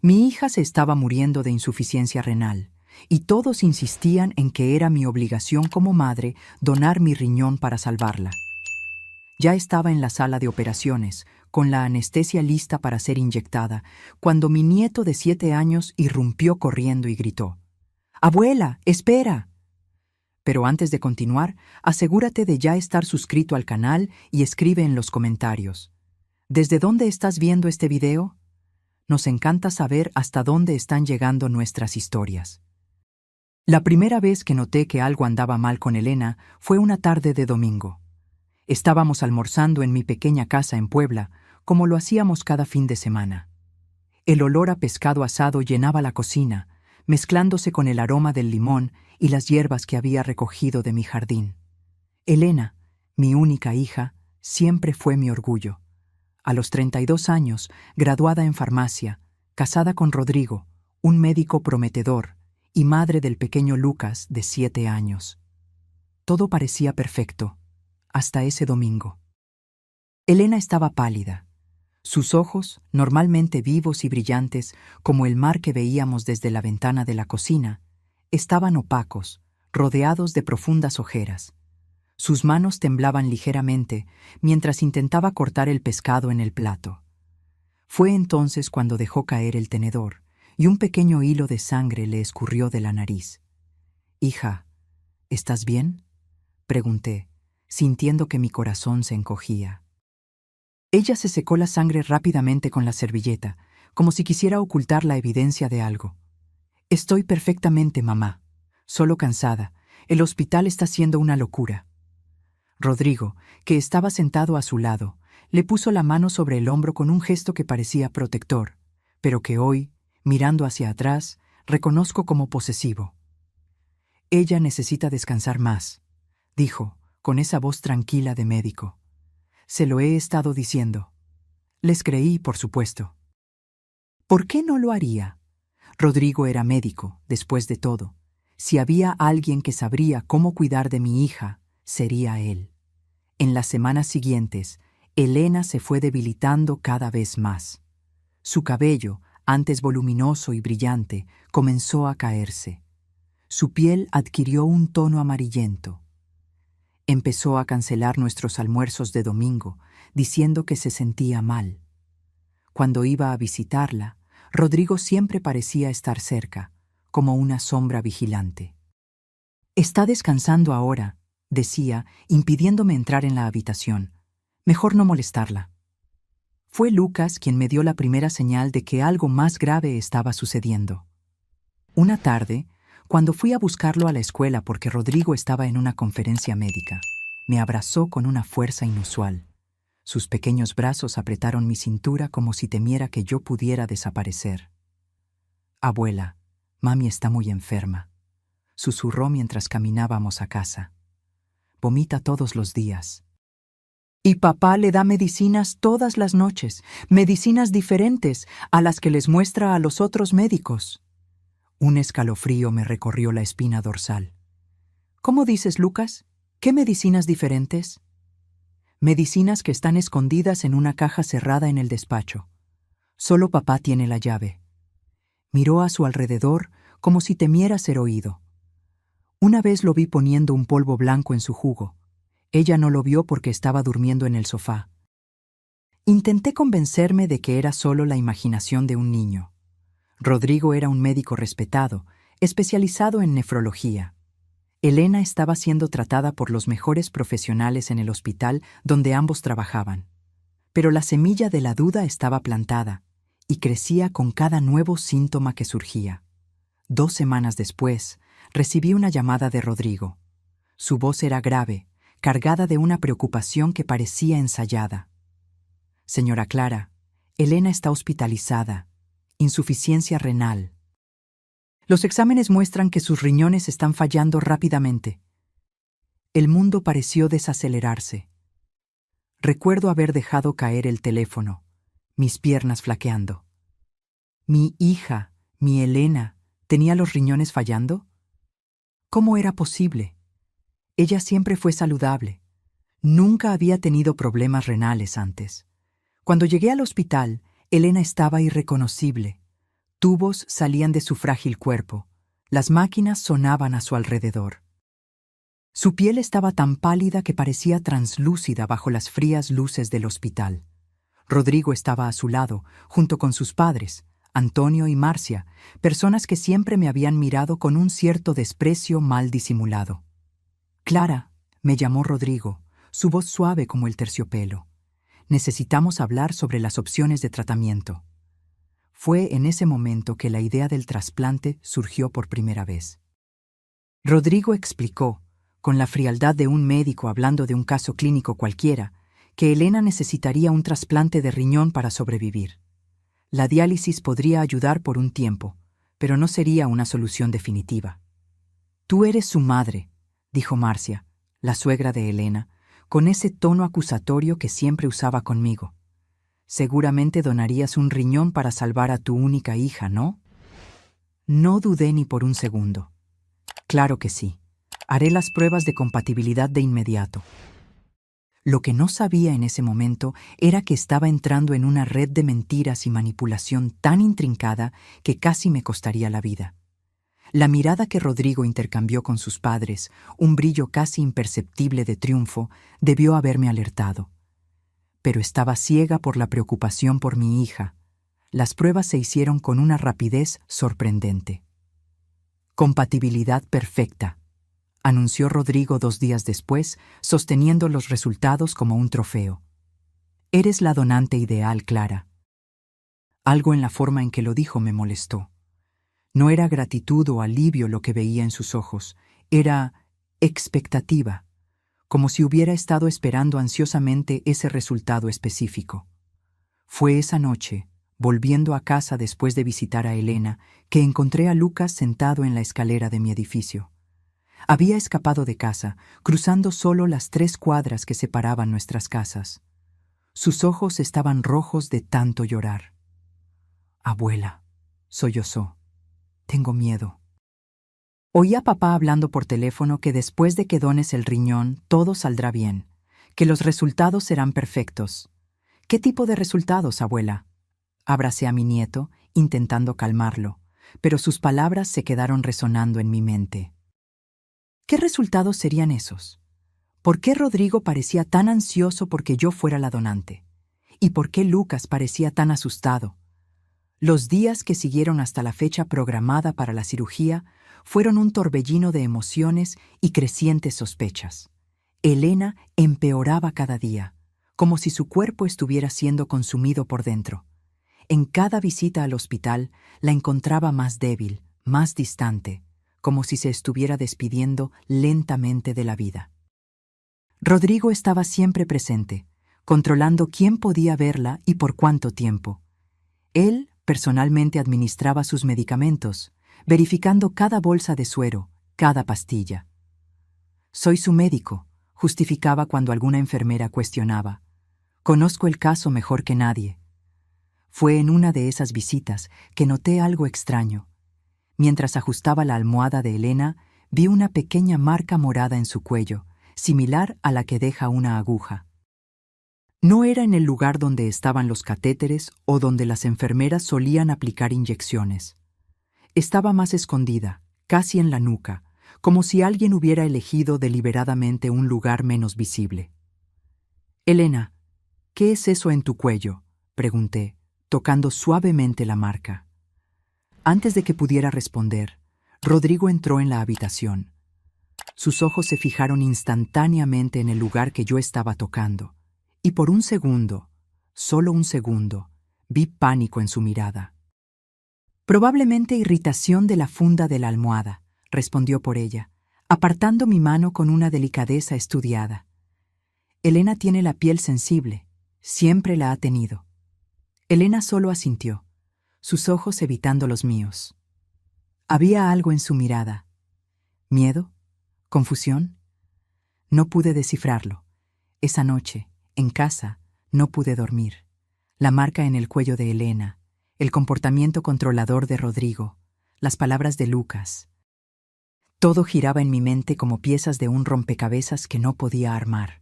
Mi hija se estaba muriendo de insuficiencia renal, y todos insistían en que era mi obligación como madre donar mi riñón para salvarla. Ya estaba en la sala de operaciones, con la anestesia lista para ser inyectada, cuando mi nieto de 7 años irrumpió corriendo y gritó: «¡Abuela, espera!». Pero antes de continuar, asegúrate de ya estar suscrito al canal y escribe en los comentarios: ¿desde dónde estás viendo este video? Nos encanta saber hasta dónde están llegando nuestras historias. La primera vez que noté que algo andaba mal con Elena fue una tarde de domingo. Estábamos almorzando en mi pequeña casa en Puebla, como lo hacíamos cada fin de semana. El olor a pescado asado llenaba la cocina, mezclándose con el aroma del limón y las hierbas que había recogido de mi jardín. Elena, mi única hija, siempre fue mi orgullo. A los 32 años, graduada en farmacia, casada con Rodrigo, un médico prometedor, y madre del pequeño Lucas, de 7 años. Todo parecía perfecto, hasta ese domingo. Elena estaba pálida. Sus ojos, normalmente vivos y brillantes, como el mar que veíamos desde la ventana de la cocina, estaban opacos, rodeados de profundas ojeras. Sus manos temblaban ligeramente mientras intentaba cortar el pescado en el plato. Fue entonces cuando dejó caer el tenedor y un pequeño hilo de sangre le escurrió de la nariz. «Hija, ¿estás bien?», pregunté, sintiendo que mi corazón se encogía. Ella se secó la sangre rápidamente con la servilleta, como si quisiera ocultar la evidencia de algo. «Estoy perfectamente, mamá. Solo cansada. El hospital está siendo una locura». Rodrigo, que estaba sentado a su lado, le puso la mano sobre el hombro con un gesto que parecía protector, pero que hoy, mirando hacia atrás, reconozco como posesivo. «Ella necesita descansar más», dijo, con esa voz tranquila de médico. «Se lo he estado diciendo». Les creí, por supuesto. ¿Por qué no lo haría? Rodrigo era médico, después de todo. Si había alguien que sabría cómo cuidar de mi hija, sería él. En las semanas siguientes, Elena se fue debilitando cada vez más. Su cabello, antes voluminoso y brillante, comenzó a caerse. Su piel adquirió un tono amarillento. Empezó a cancelar nuestros almuerzos de domingo, diciendo que se sentía mal. Cuando iba a visitarla, Rodrigo siempre parecía estar cerca, como una sombra vigilante. «Está descansando ahora», decía, impidiéndome entrar en la habitación. «Mejor no molestarla». Fue Lucas quien me dio la primera señal de que algo más grave estaba sucediendo. Una tarde, cuando fui a buscarlo a la escuela porque Rodrigo estaba en una conferencia médica, me abrazó con una fuerza inusual. Sus pequeños brazos apretaron mi cintura como si temiera que yo pudiera desaparecer. «Abuela, mami está muy enferma», susurró mientras caminábamos a casa. «Vomita todos los días. Y papá le da medicinas todas las noches, medicinas diferentes a las que les muestra a los otros médicos». Un escalofrío me recorrió la espina dorsal. «¿Cómo dices, Lucas? ¿Qué medicinas diferentes?» «Medicinas que están escondidas en una caja cerrada en el despacho. Solo papá tiene la llave». Miró a su alrededor como si temiera ser oído. Una vez lo vi poniendo un polvo blanco en su jugo. Ella no lo vio porque estaba durmiendo en el sofá. Intenté convencerme de que era solo la imaginación de un niño. Rodrigo era un médico respetado, especializado en nefrología. Elena estaba siendo tratada por los mejores profesionales en el hospital donde ambos trabajaban. Pero la semilla de la duda estaba plantada y crecía con cada nuevo síntoma que surgía. 2 semanas después, recibí una llamada de Rodrigo. Su voz era grave, cargada de una preocupación que parecía ensayada. «Señora Clara, Elena está hospitalizada. Insuficiencia renal. Los exámenes muestran que sus riñones están fallando rápidamente». El mundo pareció desacelerarse. Recuerdo haber dejado caer el teléfono, mis piernas flaqueando. ¿Mi hija, mi Elena, tenía los riñones fallando? ¿Cómo era posible? Ella siempre fue saludable. Nunca había tenido problemas renales antes. Cuando llegué al hospital, Elena estaba irreconocible. Tubos salían de su frágil cuerpo. Las máquinas sonaban a su alrededor. Su piel estaba tan pálida que parecía translúcida bajo las frías luces del hospital. Rodrigo estaba a su lado, junto con sus padres, Antonio y Marcia, personas que siempre me habían mirado con un cierto desprecio mal disimulado. «Clara», me llamó Rodrigo, su voz suave como el terciopelo. «Necesitamos hablar sobre las opciones de tratamiento». Fue en ese momento que la idea del trasplante surgió por primera vez. Rodrigo explicó, con la frialdad de un médico hablando de un caso clínico cualquiera, que Elena necesitaría un trasplante de riñón para sobrevivir. La diálisis podría ayudar por un tiempo, pero no sería una solución definitiva. «Tú eres su madre», dijo Marcia, la suegra de Elena, con ese tono acusatorio que siempre usaba conmigo. «Seguramente donarías un riñón para salvar a tu única hija, ¿no?» No dudé ni por un segundo. «Claro que sí. Haré las pruebas de compatibilidad de inmediato». Lo que no sabía en ese momento era que estaba entrando en una red de mentiras y manipulación tan intrincada que casi me costaría la vida. La mirada que Rodrigo intercambió con sus padres, un brillo casi imperceptible de triunfo, debió haberme alertado. Pero estaba ciega por la preocupación por mi hija. Las pruebas se hicieron con una rapidez sorprendente. «Compatibilidad perfecta», anunció Rodrigo 2 días después, sosteniendo los resultados como un trofeo. «Eres la donante ideal, Clara». Algo en la forma en que lo dijo me molestó. No era gratitud o alivio lo que veía en sus ojos, era expectativa, como si hubiera estado esperando ansiosamente ese resultado específico. Fue esa noche, volviendo a casa después de visitar a Elena, que encontré a Lucas sentado en la escalera de mi edificio. Había escapado de casa, cruzando solo las 3 cuadras que separaban nuestras casas. Sus ojos estaban rojos de tanto llorar. «Abuela», sollozó, «tengo miedo». Oí a papá hablando por teléfono que después de que dones el riñón, todo saldrá bien, que los resultados serán perfectos. «¿Qué tipo de resultados, abuela?». Abracé a mi nieto, intentando calmarlo, pero sus palabras se quedaron resonando en mi mente. ¿Qué resultados serían esos? ¿Por qué Rodrigo parecía tan ansioso porque yo fuera la donante? ¿Y por qué Lucas parecía tan asustado? Los días que siguieron hasta la fecha programada para la cirugía fueron un torbellino de emociones y crecientes sospechas. Elena empeoraba cada día, como si su cuerpo estuviera siendo consumido por dentro. En cada visita al hospital la encontraba más débil, más distante, como si se estuviera despidiendo lentamente de la vida. Rodrigo estaba siempre presente, controlando quién podía verla y por cuánto tiempo. Él personalmente administraba sus medicamentos, verificando cada bolsa de suero, cada pastilla. «Soy su médico», justificaba cuando alguna enfermera cuestionaba. «Conozco el caso mejor que nadie». Fue en una de esas visitas que noté algo extraño. Mientras ajustaba la almohada de Elena, vi una pequeña marca morada en su cuello, similar a la que deja una aguja. No era en el lugar donde estaban los catéteres o donde las enfermeras solían aplicar inyecciones. Estaba más escondida, casi en la nuca, como si alguien hubiera elegido deliberadamente un lugar menos visible. «Elena, ¿qué es eso en tu cuello?», pregunté, tocando suavemente la marca. Antes de que pudiera responder, Rodrigo entró en la habitación. Sus ojos se fijaron instantáneamente en el lugar que yo estaba tocando, y por un segundo, solo un segundo, vi pánico en su mirada. «Probablemente irritación de la funda de la almohada», respondió por ella, apartando mi mano con una delicadeza estudiada. «Elena tiene la piel sensible, siempre la ha tenido». Elena solo asintió, sus ojos evitando los míos. Había algo en su mirada. ¿Miedo? ¿Confusión? No pude descifrarlo. Esa noche, en casa, no pude dormir. La marca en el cuello de Elena, el comportamiento controlador de Rodrigo, las palabras de Lucas. Todo giraba en mi mente como piezas de un rompecabezas que no podía armar.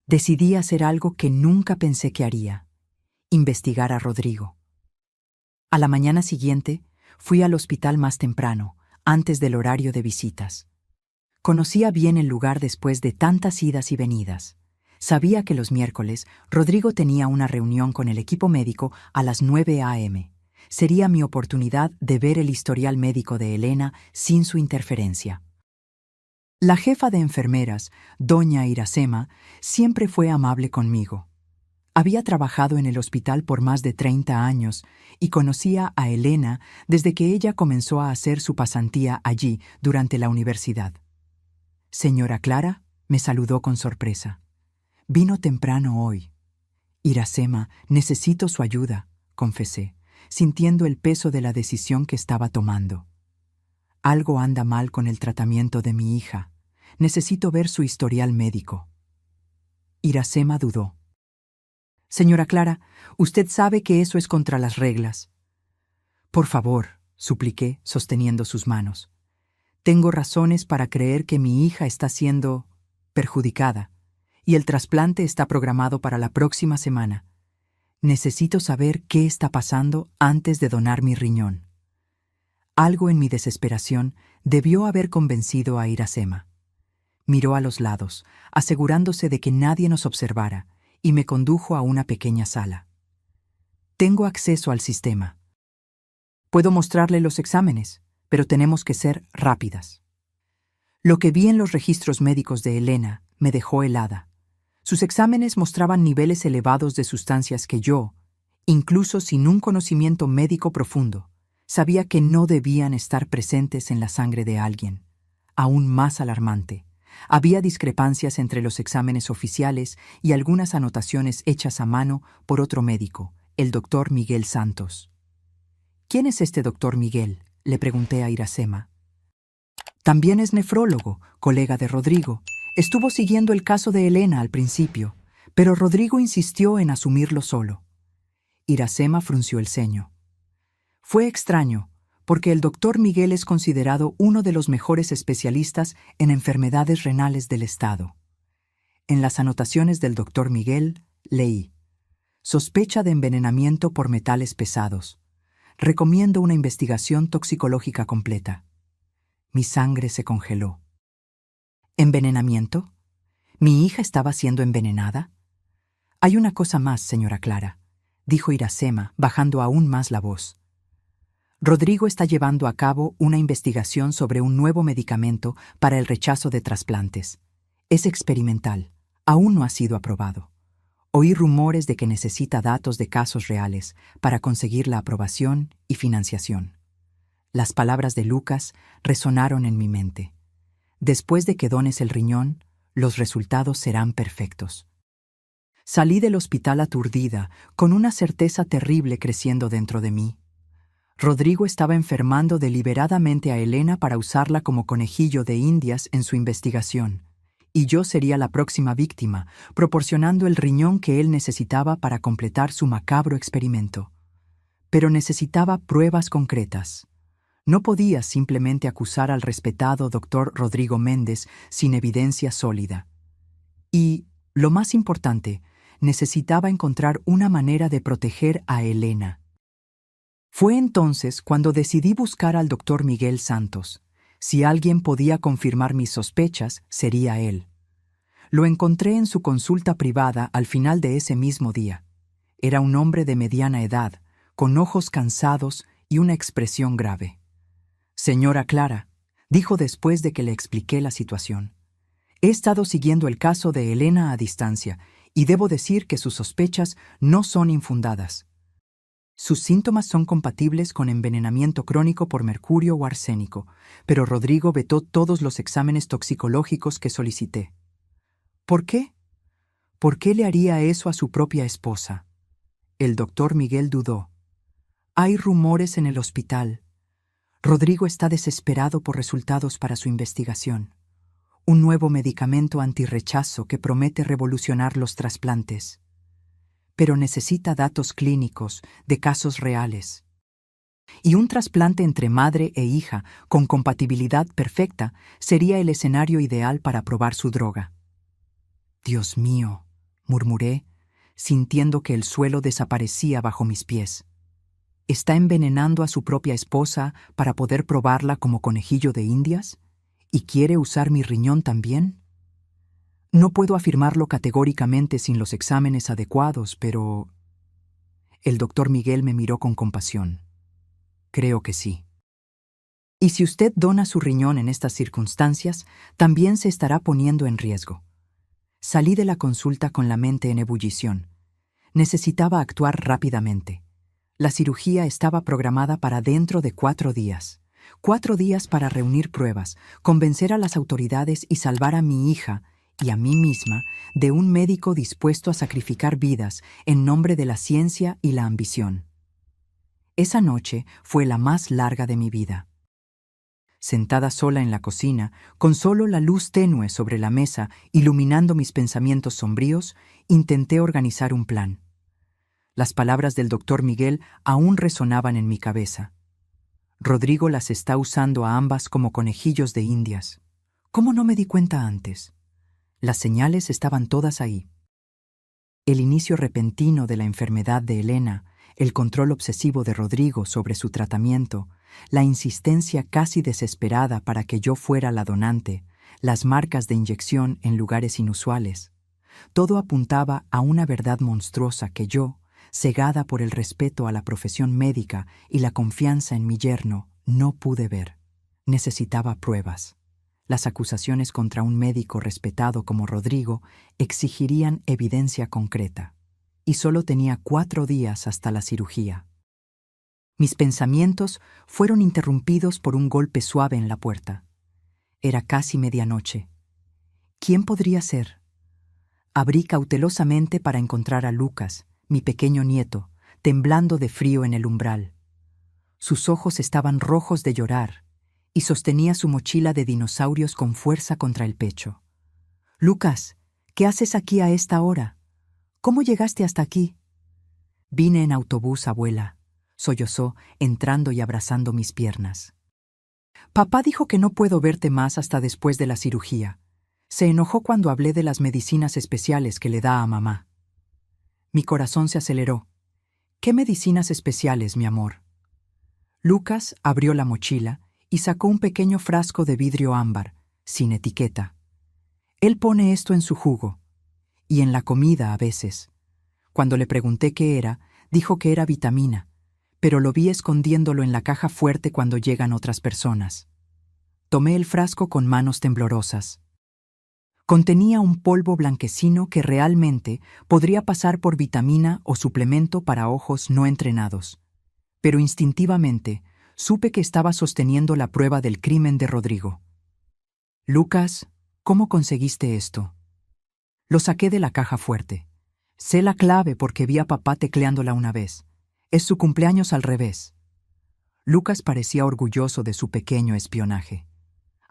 Decidí hacer algo que nunca pensé que haría: investigar a Rodrigo. A la mañana siguiente, fui al hospital más temprano, antes del horario de visitas. Conocía bien el lugar después de tantas idas y venidas. Sabía que los miércoles Rodrigo tenía una reunión con el equipo médico a las 9 a.m. Sería mi oportunidad de ver el historial médico de Elena sin su interferencia. La jefa de enfermeras, doña Iracema, siempre fue amable conmigo. Había trabajado en el hospital por más de 30 años y conocía a Elena desde que ella comenzó a hacer su pasantía allí durante la universidad. Señora Clara, me saludó con sorpresa. Vino temprano hoy. Iracema, necesito su ayuda, confesé, sintiendo el peso de la decisión que estaba tomando. Algo anda mal con el tratamiento de mi hija. Necesito ver su historial médico. Iracema dudó. Señora Clara, usted sabe que eso es contra las reglas. Por favor, supliqué, sosteniendo sus manos. Tengo razones para creer que mi hija está siendo perjudicada y el trasplante está programado para la próxima semana. Necesito saber qué está pasando antes de donar mi riñón. Algo en mi desesperación debió haber convencido a Iracema. Miró a los lados, asegurándose de que nadie nos observara, y me condujo a una pequeña sala. Tengo acceso al sistema. Puedo mostrarle los exámenes, pero tenemos que ser rápidas. Lo que vi en los registros médicos de Elena me dejó helada. Sus exámenes mostraban niveles elevados de sustancias que yo, incluso sin un conocimiento médico profundo, sabía que no debían estar presentes en la sangre de alguien. Aún más alarmante, había discrepancias entre los exámenes oficiales y algunas anotaciones hechas a mano por otro médico, el doctor Miguel Santos. ¿Quién es este doctor Miguel?, le pregunté a Iracema. También es nefrólogo, colega de Rodrigo. Estuvo siguiendo el caso de Elena al principio, pero Rodrigo insistió en asumirlo solo. Iracema frunció el ceño. Fue extraño, porque el doctor Miguel es considerado uno de los mejores especialistas en enfermedades renales del estado. En las anotaciones del doctor Miguel, leí: sospecha de envenenamiento por metales pesados. Recomiendo una investigación toxicológica completa. Mi sangre se congeló. ¿Envenenamiento? ¿Mi hija estaba siendo envenenada? Hay una cosa más, señora Clara, dijo Iracema, bajando aún más la voz. Rodrigo está llevando a cabo una investigación sobre un nuevo medicamento para el rechazo de trasplantes. Es experimental, aún no ha sido aprobado. Oí rumores de que necesita datos de casos reales para conseguir la aprobación y financiación. Las palabras de Lucas resonaron en mi mente. Después de que dones el riñón, los resultados serán perfectos. Salí del hospital aturdida, con una certeza terrible creciendo dentro de mí. Rodrigo estaba enfermando deliberadamente a Elena para usarla como conejillo de indias en su investigación, y yo sería la próxima víctima, proporcionando el riñón que él necesitaba para completar su macabro experimento. Pero necesitaba pruebas concretas. No podía simplemente acusar al respetado doctor Rodrigo Méndez sin evidencia sólida. Y, lo más importante, necesitaba encontrar una manera de proteger a Elena. Fue entonces cuando decidí buscar al doctor Miguel Santos. Si alguien podía confirmar mis sospechas, sería él. Lo encontré en su consulta privada al final de ese mismo día. Era un hombre de mediana edad, con ojos cansados y una expresión grave. Señora Clara, dijo después de que le expliqué la situación. He estado siguiendo el caso de Elena a distancia y debo decir que sus sospechas no son infundadas. Sus síntomas son compatibles con envenenamiento crónico por mercurio o arsénico, pero Rodrigo vetó todos los exámenes toxicológicos que solicité. ¿Por qué? ¿Por qué le haría eso a su propia esposa? El doctor Miguel dudó. Hay rumores en el hospital. Rodrigo está desesperado por resultados para su investigación. Un nuevo medicamento antirrechazo que promete revolucionar los trasplantes. Pero necesita datos clínicos de casos reales. Y un trasplante entre madre e hija con compatibilidad perfecta sería el escenario ideal para probar su droga. Dios mío, murmuré, sintiendo que el suelo desaparecía bajo mis pies. ¿Está envenenando a su propia esposa para poder probarla como conejillo de Indias? ¿Y quiere usar mi riñón también? No puedo afirmarlo categóricamente sin los exámenes adecuados, pero... El doctor Miguel me miró con compasión. Creo que sí. Y si usted dona su riñón en estas circunstancias, también se estará poniendo en riesgo. Salí de la consulta con la mente en ebullición. Necesitaba actuar rápidamente. La cirugía estaba programada para dentro de 4 días. 4 días para reunir pruebas, convencer a las autoridades y salvar a mi hija y a mí misma de un médico dispuesto a sacrificar vidas en nombre de la ciencia y la ambición. Esa noche fue la más larga de mi vida. Sentada sola en la cocina, con solo la luz tenue sobre la mesa iluminando mis pensamientos sombríos, intenté organizar un plan. Las palabras del doctor Miguel aún resonaban en mi cabeza. Rodrigo las está usando a ambas como conejillos de Indias. ¿Cómo no me di cuenta antes? Las señales estaban todas ahí. El inicio repentino de la enfermedad de Elena, el control obsesivo de Rodrigo sobre su tratamiento, la insistencia casi desesperada para que yo fuera la donante, las marcas de inyección en lugares inusuales. Todo apuntaba a una verdad monstruosa que yo, cegada por el respeto a la profesión médica y la confianza en mi yerno, no pude ver. Necesitaba pruebas. Las acusaciones contra un médico respetado como Rodrigo exigirían evidencia concreta. Y solo tenía 4 días hasta la cirugía. Mis pensamientos fueron interrumpidos por un golpe suave en la puerta. Era casi medianoche. ¿Quién podría ser? Abrí cautelosamente para encontrar a Lucas, mi pequeño nieto, temblando de frío en el umbral. Sus ojos estaban rojos de llorar y sostenía su mochila de dinosaurios con fuerza contra el pecho. «Lucas, ¿qué haces aquí a esta hora? ¿Cómo llegaste hasta aquí?» «Vine en autobús, abuela», sollozó, entrando y abrazando mis piernas. «Papá dijo que no puedo verte más hasta después de la cirugía. Se enojó cuando hablé de las medicinas especiales que le da a mamá». Mi corazón se aceleró. «¿Qué medicinas especiales, mi amor?» Lucas abrió la mochila y sacó un pequeño frasco de vidrio ámbar, sin etiqueta. «Él pone esto en su jugo. Y en la comida a veces». Cuando le pregunté qué era, dijo que era vitamina, pero lo vi escondiéndolo en la caja fuerte cuando llegan otras personas. Tomé el frasco con manos temblorosas. Contenía un polvo blanquecino que realmente podría pasar por vitamina o suplemento para ojos no entrenados. Pero instintivamente supe que estaba sosteniendo la prueba del crimen de Rodrigo. «Lucas, ¿cómo conseguiste esto?» Lo saqué de la caja fuerte. Sé la clave porque vi a papá tecleándola una vez. Es su cumpleaños al revés. Lucas parecía orgulloso de su pequeño espionaje.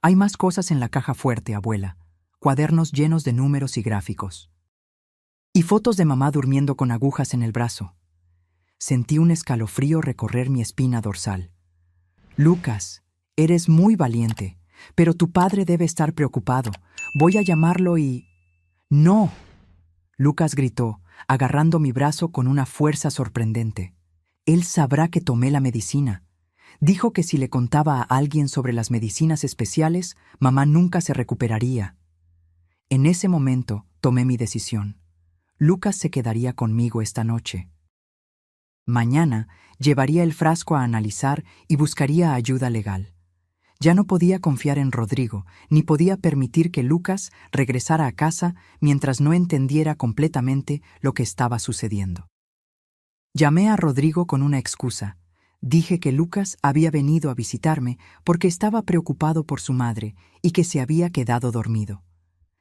«Hay más cosas en la caja fuerte, abuela. Cuadernos llenos de números y gráficos. Y fotos de mamá durmiendo con agujas en el brazo». Sentí un escalofrío recorrer mi espina dorsal. «Lucas, eres muy valiente, pero tu padre debe estar preocupado. Voy a llamarlo y...» «¡No!», Lucas gritó, agarrando mi brazo con una fuerza sorprendente. «Él sabrá que tomé la medicina». Dijo que si le contaba a alguien sobre las medicinas especiales, mamá nunca se recuperaría. En ese momento tomé mi decisión. Lucas se quedaría conmigo esta noche. Mañana llevaría el frasco a analizar y buscaría ayuda legal. Ya no podía confiar en Rodrigo, ni podía permitir que Lucas regresara a casa mientras no entendiera completamente lo que estaba sucediendo. Llamé a Rodrigo con una excusa. Dije que Lucas había venido a visitarme porque estaba preocupado por su madre y que se había quedado dormido.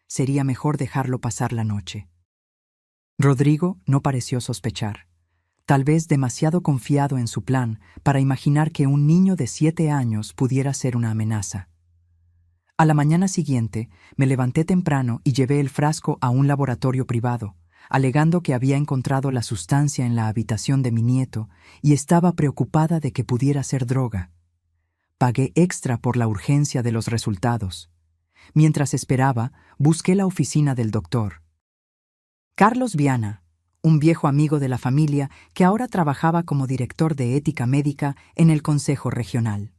Sería mejor dejarlo pasar la noche. Rodrigo no pareció sospechar. Tal vez demasiado confiado en su plan para imaginar que un niño de 7 años pudiera ser una amenaza. A la mañana siguiente, me levanté temprano y llevé el frasco a un laboratorio privado, alegando que había encontrado la sustancia en la habitación de mi nieto y estaba preocupada de que pudiera ser droga. Pagué extra por la urgencia de los resultados. Mientras esperaba, busqué la oficina del doctor. «Carlos Viana, un viejo amigo de la familia que ahora trabajaba como director de ética médica en el Consejo Regional.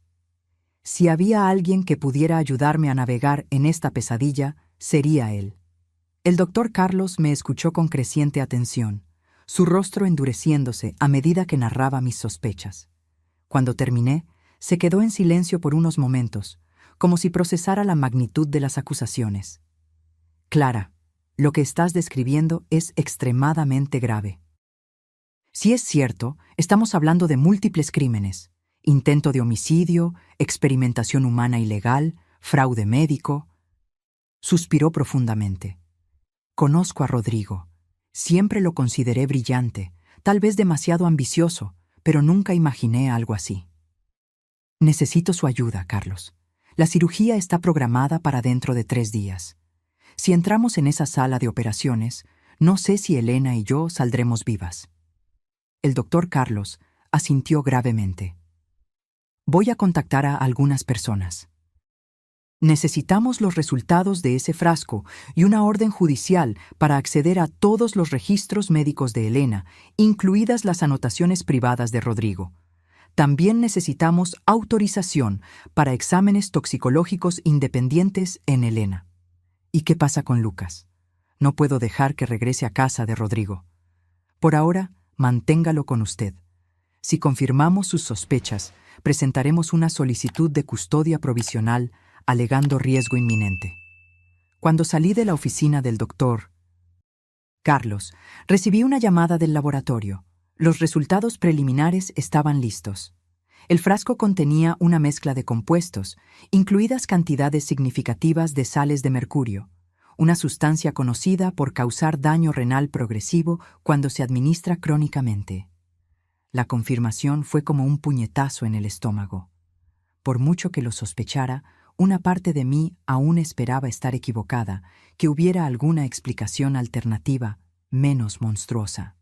Si había alguien que pudiera ayudarme a navegar en esta pesadilla, sería él. El doctor Carlos me escuchó con creciente atención, su rostro endureciéndose a medida que narraba mis sospechas. Cuando terminé, se quedó en silencio por unos momentos, como si procesara la magnitud de las acusaciones. Clara, lo que estás describiendo es extremadamente grave. Si es cierto, estamos hablando de múltiples crímenes: intento de homicidio, experimentación humana ilegal, fraude médico. Suspiró profundamente. Conozco a Rodrigo. Siempre lo consideré brillante, tal vez demasiado ambicioso, pero nunca imaginé algo así. Necesito su ayuda, Carlos. La cirugía está programada para dentro de 3 días. Si entramos en esa sala de operaciones, no sé si Elena y yo saldremos vivas. El doctor Carlos asintió gravemente. Voy a contactar a algunas personas. Necesitamos los resultados de ese frasco y una orden judicial para acceder a todos los registros médicos de Elena, incluidas las anotaciones privadas de Rodrigo. También necesitamos autorización para exámenes toxicológicos independientes en Elena. ¿Y qué pasa con Lucas? No puedo dejar que regrese a casa de Rodrigo. Por ahora, manténgalo con usted. Si confirmamos sus sospechas, presentaremos una solicitud de custodia provisional alegando riesgo inminente. Cuando salí de la oficina del doctor Carlos, recibí una llamada del laboratorio. Los resultados preliminares estaban listos. El frasco contenía una mezcla de compuestos, incluidas cantidades significativas de sales de mercurio, una sustancia conocida por causar daño renal progresivo cuando se administra crónicamente. La confirmación fue como un puñetazo en el estómago. Por mucho que lo sospechara, una parte de mí aún esperaba estar equivocada, que hubiera alguna explicación alternativa, menos monstruosa.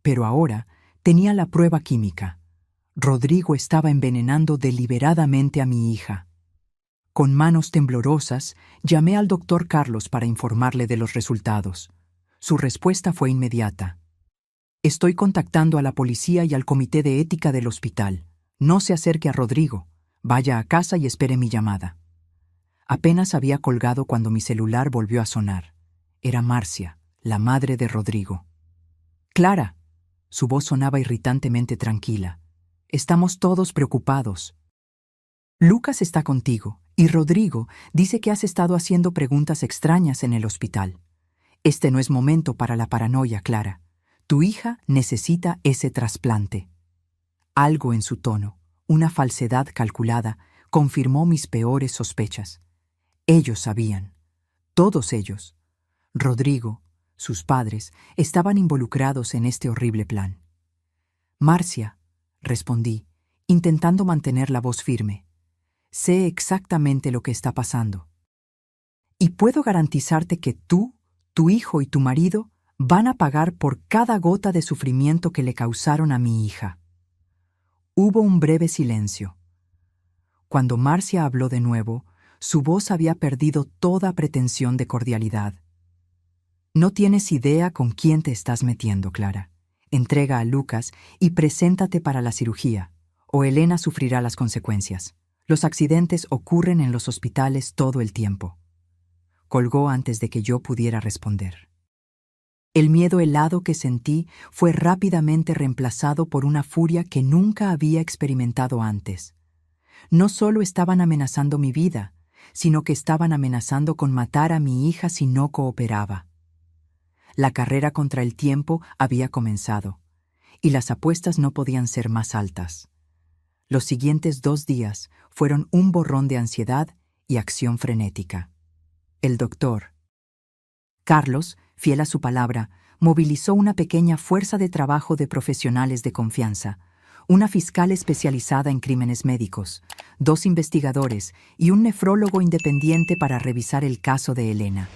Pero ahora tenía la prueba química. Rodrigo estaba envenenando deliberadamente a mi hija. Con manos temblorosas, llamé al doctor Carlos para informarle de los resultados. Su respuesta fue inmediata. Estoy contactando a la policía y al comité de ética del hospital. No se acerque a Rodrigo. Vaya a casa y espere mi llamada. Apenas había colgado cuando mi celular volvió a sonar. Era Marcia, la madre de Rodrigo. Clara. Su voz sonaba irritantemente tranquila. Estamos todos preocupados. Lucas está contigo, y Rodrigo dice que has estado haciendo preguntas extrañas en el hospital. Este no es momento para la paranoia, Clara. Tu hija necesita ese trasplante. Algo en su tono, una falsedad calculada, confirmó mis peores sospechas. Ellos sabían. Todos ellos. Rodrigo, sus padres, estaban involucrados en este horrible plan. Marcia, respondí, intentando mantener la voz firme. Sé exactamente lo que está pasando. Y puedo garantizarte que tú, tu hijo y tu marido van a pagar por cada gota de sufrimiento que le causaron a mi hija. Hubo un breve silencio. Cuando Marcia habló de nuevo, su voz había perdido toda pretensión de cordialidad. No tienes idea con quién te estás metiendo, Clara. Entrega a Lucas y preséntate para la cirugía, o Elena sufrirá las consecuencias. Los accidentes ocurren en los hospitales todo el tiempo. Colgó antes de que yo pudiera responder. El miedo helado que sentí fue rápidamente reemplazado por una furia que nunca había experimentado antes. No solo estaban amenazando mi vida, sino que estaban amenazando con matar a mi hija si no cooperaba. La carrera contra el tiempo había comenzado, y las apuestas no podían ser más altas. Los siguientes 2 días fueron un borrón de ansiedad y acción frenética. El doctor Carlos, fiel a su palabra, movilizó una pequeña fuerza de trabajo de profesionales de confianza, una fiscal especializada en crímenes médicos, 2 investigadores y un nefrólogo independiente para revisar el caso de Elena.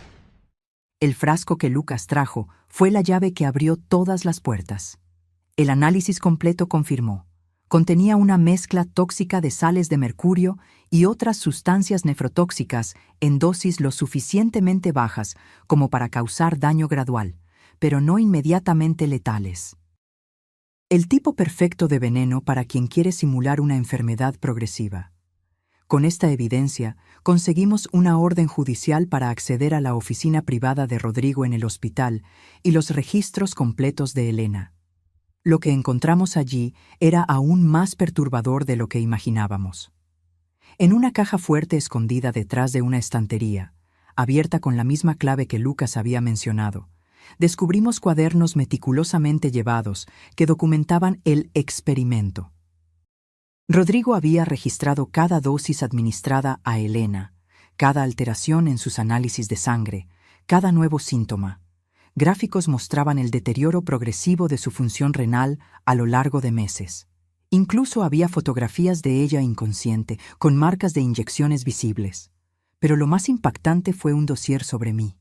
El frasco que Lucas trajo fue la llave que abrió todas las puertas. El análisis completo confirmó. Contenía una mezcla tóxica de sales de mercurio y otras sustancias nefrotóxicas en dosis lo suficientemente bajas como para causar daño gradual, pero no inmediatamente letales. El tipo perfecto de veneno para quien quiere simular una enfermedad progresiva. Con esta evidencia, conseguimos una orden judicial para acceder a la oficina privada de Rodrigo en el hospital y los registros completos de Elena. Lo que encontramos allí era aún más perturbador de lo que imaginábamos. En una caja fuerte escondida detrás de una estantería, abierta con la misma clave que Lucas había mencionado, descubrimos cuadernos meticulosamente llevados que documentaban el experimento. Rodrigo había registrado cada dosis administrada a Elena, cada alteración en sus análisis de sangre, cada nuevo síntoma. Gráficos mostraban el deterioro progresivo de su función renal a lo largo de meses. Incluso había fotografías de ella inconsciente, con marcas de inyecciones visibles. Pero lo más impactante fue un dossier sobre mí.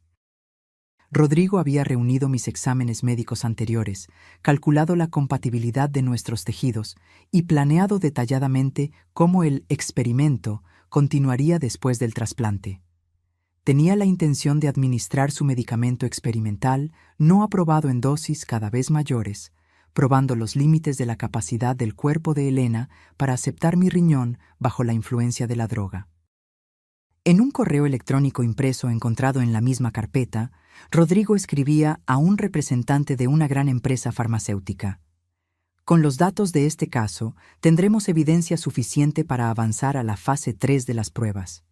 Rodrigo había reunido mis exámenes médicos anteriores, calculado la compatibilidad de nuestros tejidos y planeado detalladamente cómo el experimento continuaría después del trasplante. Tenía la intención de administrar su medicamento experimental, no aprobado en dosis cada vez mayores, probando los límites de la capacidad del cuerpo de Elena para aceptar mi riñón bajo la influencia de la droga. En un correo electrónico impreso encontrado en la misma carpeta, Rodrigo escribía a un representante de una gran empresa farmacéutica. Con los datos de este caso, tendremos evidencia suficiente para avanzar a la fase 3 de las pruebas.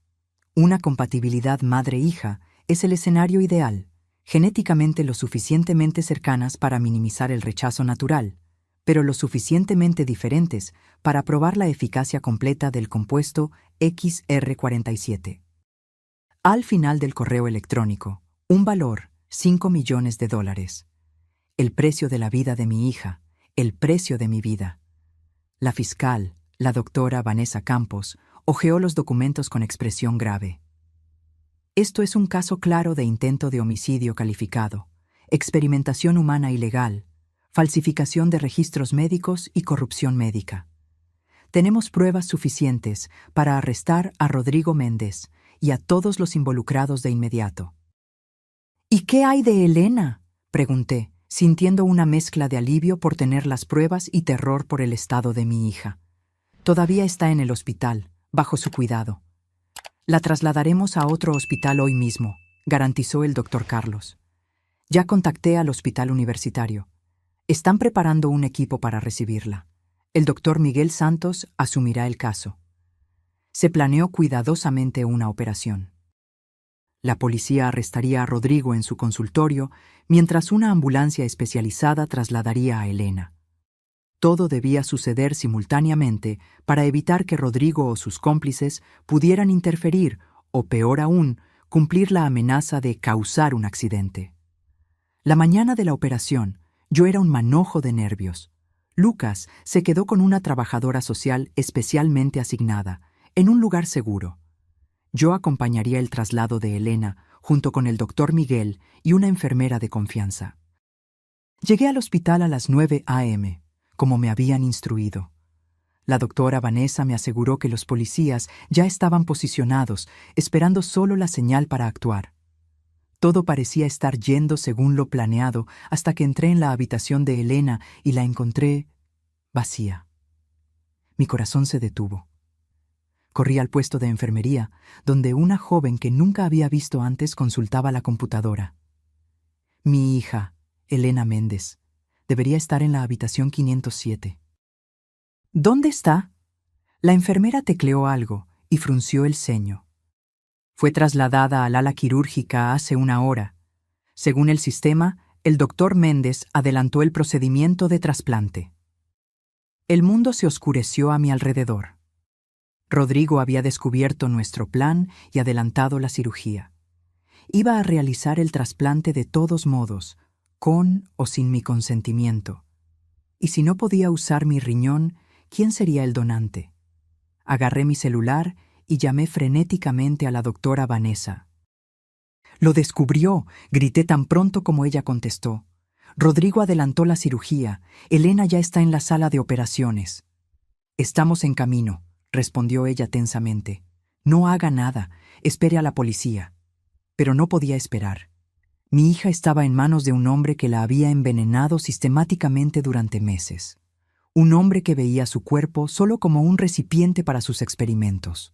Una compatibilidad madre-hija es el escenario ideal, genéticamente lo suficientemente cercanas para minimizar el rechazo natural, pero lo suficientemente diferentes para probar la eficacia completa del compuesto XR47. Al final del correo electrónico, un valor, $5 millones. El precio de la vida de mi hija, el precio de mi vida. La fiscal, la doctora Vanessa Campos, hojeó los documentos con expresión grave. Esto es un caso claro de intento de homicidio calificado, experimentación humana ilegal, falsificación de registros médicos y corrupción médica. Tenemos pruebas suficientes para arrestar a Rodrigo Méndez y a todos los involucrados de inmediato. ¿Y qué hay de Elena?, pregunté, sintiendo una mezcla de alivio por tener las pruebas y terror por el estado de mi hija. Todavía está en el hospital, bajo su cuidado. La trasladaremos a otro hospital hoy mismo, garantizó el doctor Carlos. Ya contacté al hospital universitario. Están preparando un equipo para recibirla. El doctor Miguel Santos asumirá el caso. Se planeó cuidadosamente una operación. La policía arrestaría a Rodrigo en su consultorio, mientras una ambulancia especializada trasladaría a Elena. Todo debía suceder simultáneamente para evitar que Rodrigo o sus cómplices pudieran interferir o, peor aún, cumplir la amenaza de causar un accidente. La mañana de la operación, yo era un manojo de nervios. Lucas se quedó con una trabajadora social especialmente asignada, en un lugar seguro. Yo acompañaría el traslado de Elena junto con el doctor Miguel y una enfermera de confianza. Llegué al hospital a las 9 a.m., como me habían instruido. La doctora Vanessa me aseguró que los policías ya estaban posicionados, esperando solo la señal para actuar. Todo parecía estar yendo según lo planeado hasta que entré en la habitación de Elena y la encontré vacía. Mi corazón se detuvo. Corrí al puesto de enfermería, donde una joven que nunca había visto antes consultaba la computadora. Mi hija, Elena Méndez, debería estar en la habitación 507. ¿Dónde está? La enfermera tecleó algo y frunció el ceño. Fue trasladada al ala quirúrgica hace una hora. Según el sistema, el doctor Méndez adelantó el procedimiento de trasplante. El mundo se oscureció a mi alrededor. Rodrigo había descubierto nuestro plan y adelantado la cirugía. Iba a realizar el trasplante de todos modos, con o sin mi consentimiento. Y si no podía usar mi riñón, ¿quién sería el donante? Agarré mi celular y llamé frenéticamente a la doctora Vanessa. «¡Lo descubrió!», grité tan pronto como ella contestó. «Rodrigo adelantó la cirugía. Elena ya está en la sala de operaciones». «Estamos en camino», respondió ella tensamente. «No haga nada. Espere a la policía». Pero no podía esperar. Mi hija estaba en manos de un hombre que la había envenenado sistemáticamente durante meses. Un hombre que veía su cuerpo solo como un recipiente para sus experimentos.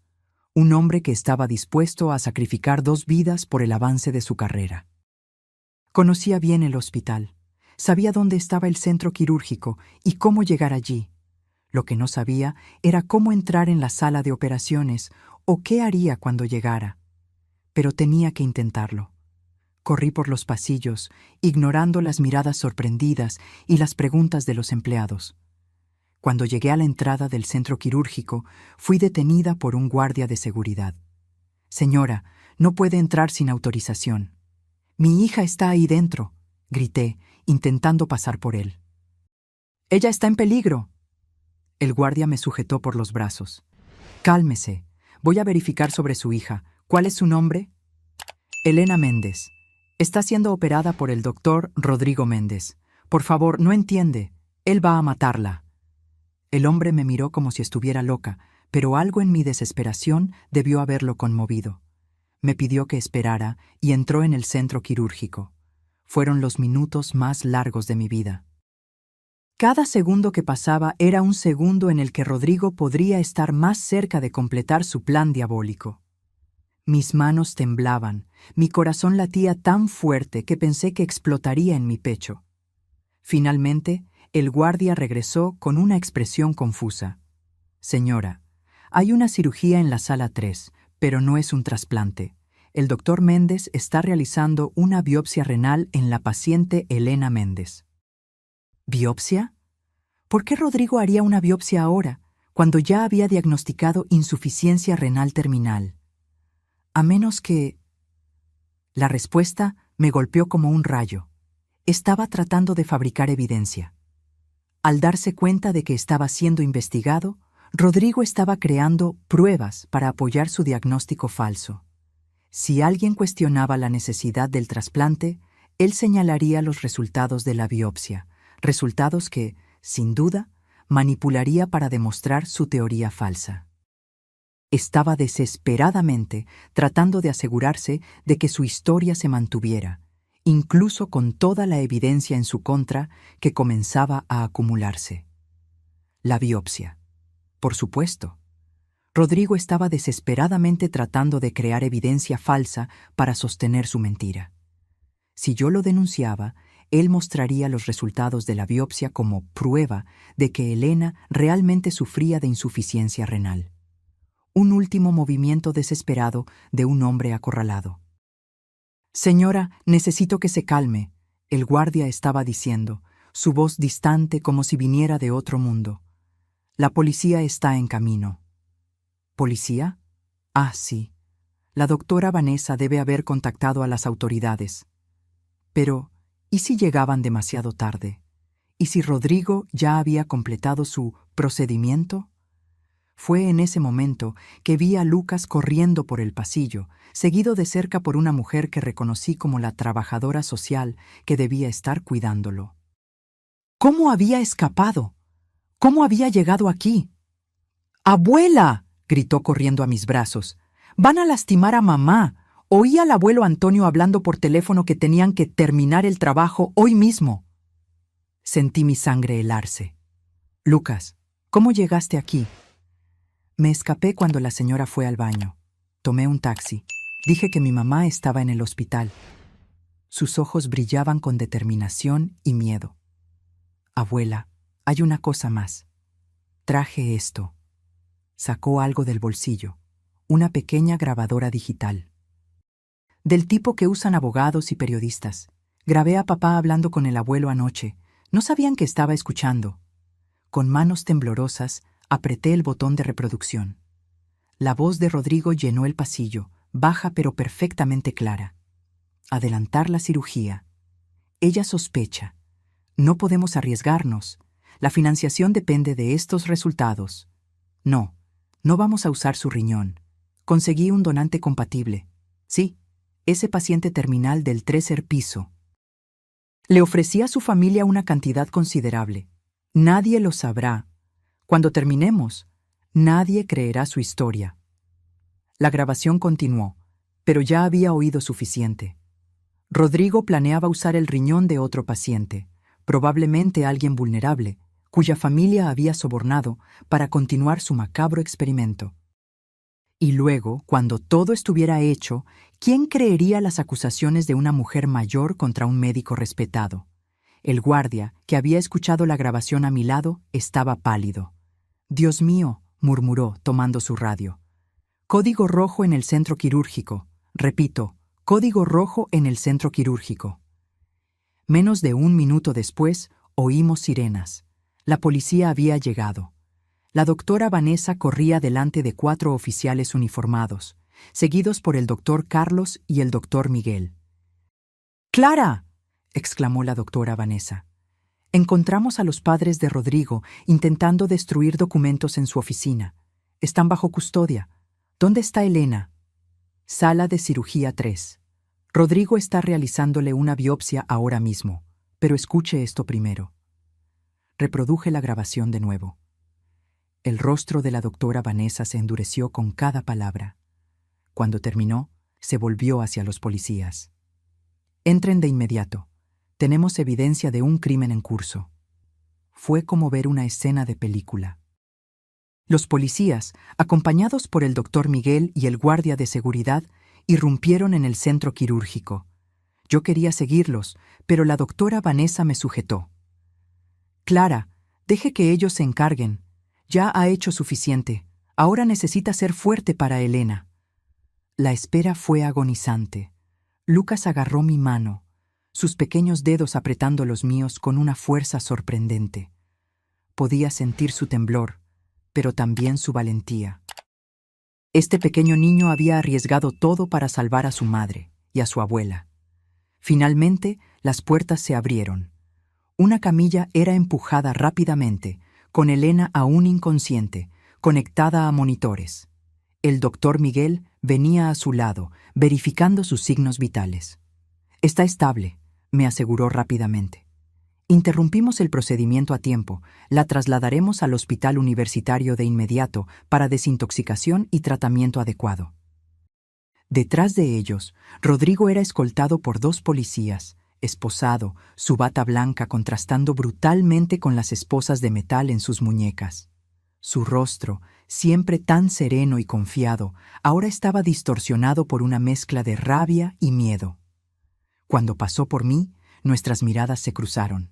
Un hombre que estaba dispuesto a sacrificar 2 vidas por el avance de su carrera. Conocía bien el hospital. Sabía dónde estaba el centro quirúrgico y cómo llegar allí. Lo que no sabía era cómo entrar en la sala de operaciones o qué haría cuando llegara. Pero tenía que intentarlo. Corrí por los pasillos, ignorando las miradas sorprendidas y las preguntas de los empleados. Cuando llegué a la entrada del centro quirúrgico, fui detenida por un guardia de seguridad. «Señora, no puede entrar sin autorización». «Mi hija está ahí dentro», grité, intentando pasar por él. «Ella está en peligro». El guardia me sujetó por los brazos. «Cálmese. Voy a verificar sobre su hija. ¿Cuál es su nombre?» «Elena Méndez. Está siendo operada por el doctor Rodrigo Méndez. Por favor, no entiende. Él va a matarla». El hombre me miró como si estuviera loca, pero algo en mi desesperación debió haberlo conmovido. Me pidió que esperara y entró en el centro quirúrgico. Fueron los minutos más largos de mi vida. Cada segundo que pasaba era un segundo en el que Rodrigo podría estar más cerca de completar su plan diabólico. Mis manos temblaban, mi corazón latía tan fuerte que pensé que explotaría en mi pecho. Finalmente, el guardia regresó con una expresión confusa. «Señora, hay una cirugía en la sala 3, pero no es un trasplante. El doctor Méndez está realizando una biopsia renal en la paciente Elena Méndez». ¿Biopsia? ¿Por qué Rodrigo haría una biopsia ahora, cuando ya había diagnosticado insuficiencia renal terminal? A menos que... La respuesta me golpeó como un rayo. Estaba tratando de fabricar evidencia. Al darse cuenta de que estaba siendo investigado, Rodrigo estaba creando pruebas para apoyar su diagnóstico falso. Si alguien cuestionaba la necesidad del trasplante, él señalaría los resultados de la biopsia, resultados que, sin duda, manipularía para demostrar su teoría falsa. Estaba desesperadamente tratando de asegurarse de que su historia se mantuviera, incluso con toda la evidencia en su contra que comenzaba a acumularse. La biopsia. Por supuesto. Rodrigo estaba desesperadamente tratando de crear evidencia falsa para sostener su mentira. Si yo lo denunciaba, él mostraría los resultados de la biopsia como prueba de que Elena realmente sufría de insuficiencia renal. Un último movimiento desesperado de un hombre acorralado. «Señora, necesito que se calme», el guardia estaba diciendo, su voz distante como si viniera de otro mundo. «La policía está en camino». ¿Policía? Ah, sí. La doctora Vanessa debe haber contactado a las autoridades. Pero, ¿y si llegaban demasiado tarde? ¿Y si Rodrigo ya había completado su procedimiento? Fue en ese momento que vi a Lucas corriendo por el pasillo, seguido de cerca por una mujer que reconocí como la trabajadora social que debía estar cuidándolo. ¿Cómo había escapado? ¿Cómo había llegado aquí? ¡Abuela!, gritó corriendo a mis brazos. «¡Van a lastimar a mamá! Oí al abuelo Antonio hablando por teléfono que tenían que terminar el trabajo hoy mismo». Sentí mi sangre helarse. «Lucas, ¿cómo llegaste aquí?» Me escapé cuando la señora fue al baño. Tomé un taxi. Dije que mi mamá estaba en el hospital. Sus ojos brillaban con determinación y miedo. «Abuela, hay una cosa más. Traje esto». Sacó algo del bolsillo, una pequeña grabadora digital. Del tipo que usan abogados y periodistas. Grabé a papá hablando con el abuelo anoche. No sabían que estaba escuchando. Con manos temblorosas, apreté el botón de reproducción. La voz de Rodrigo llenó el pasillo, baja pero perfectamente clara. Adelantar la cirugía. Ella sospecha. No podemos arriesgarnos. La financiación depende de estos resultados. No vamos a usar su riñón. Conseguí un donante compatible. Sí, ese paciente terminal del tercer piso. Le ofrecí a su familia una cantidad considerable. Nadie lo sabrá. Cuando terminemos, nadie creerá su historia. La grabación continuó, pero ya había oído suficiente. Rodrigo planeaba usar el riñón de otro paciente, probablemente alguien vulnerable, cuya familia había sobornado para continuar su macabro experimento. Y luego, cuando todo estuviera hecho, ¿quién creería las acusaciones de una mujer mayor contra un médico respetado? El guardia, que había escuchado la grabación a mi lado, estaba pálido. «Dios mío», murmuró, tomando su radio. «Código rojo en el centro quirúrgico. Repito, código rojo en el centro quirúrgico». Menos de un minuto después, oímos sirenas. La policía había llegado. La doctora Vanessa corría delante de 4 oficiales uniformados, seguidos por el doctor Carlos y el doctor Miguel. «¡Clara!», exclamó la doctora Vanessa. «Encontramos a los padres de Rodrigo intentando destruir documentos en su oficina. Están bajo custodia. ¿Dónde está Elena?» «Sala de cirugía 3. Rodrigo está realizándole una biopsia ahora mismo, pero escuche esto primero». Reproduje la grabación de nuevo. El rostro de la doctora Vanessa se endureció con cada palabra. Cuando terminó, se volvió hacia los policías. «Entren de inmediato. Tenemos evidencia de un crimen en curso». Fue como ver una escena de película. Los policías, acompañados por el doctor Miguel y el guardia de seguridad, irrumpieron en el centro quirúrgico. Yo quería seguirlos, pero la doctora Vanessa me sujetó. «Clara, deje que ellos se encarguen. Ya ha hecho suficiente. Ahora necesita ser fuerte para Elena». La espera fue agonizante. Lucas agarró mi mano, sus pequeños dedos apretando los míos con una fuerza sorprendente. Podía sentir su temblor, pero también su valentía. Este pequeño niño había arriesgado todo para salvar a su madre y a su abuela. Finalmente, las puertas se abrieron. Una camilla era empujada rápidamente, con Elena aún inconsciente, conectada a monitores. El doctor Miguel venía a su lado, verificando sus signos vitales. «Está estable», me aseguró rápidamente. «Interrumpimos el procedimiento a tiempo. La trasladaremos al hospital universitario de inmediato para desintoxicación y tratamiento adecuado». Detrás de ellos, Rodrigo era escoltado por 2 policías, esposado, su bata blanca contrastando brutalmente con las esposas de metal en sus muñecas. Su rostro, siempre tan sereno y confiado, ahora estaba distorsionado por una mezcla de rabia y miedo. Cuando pasó por mí, nuestras miradas se cruzaron.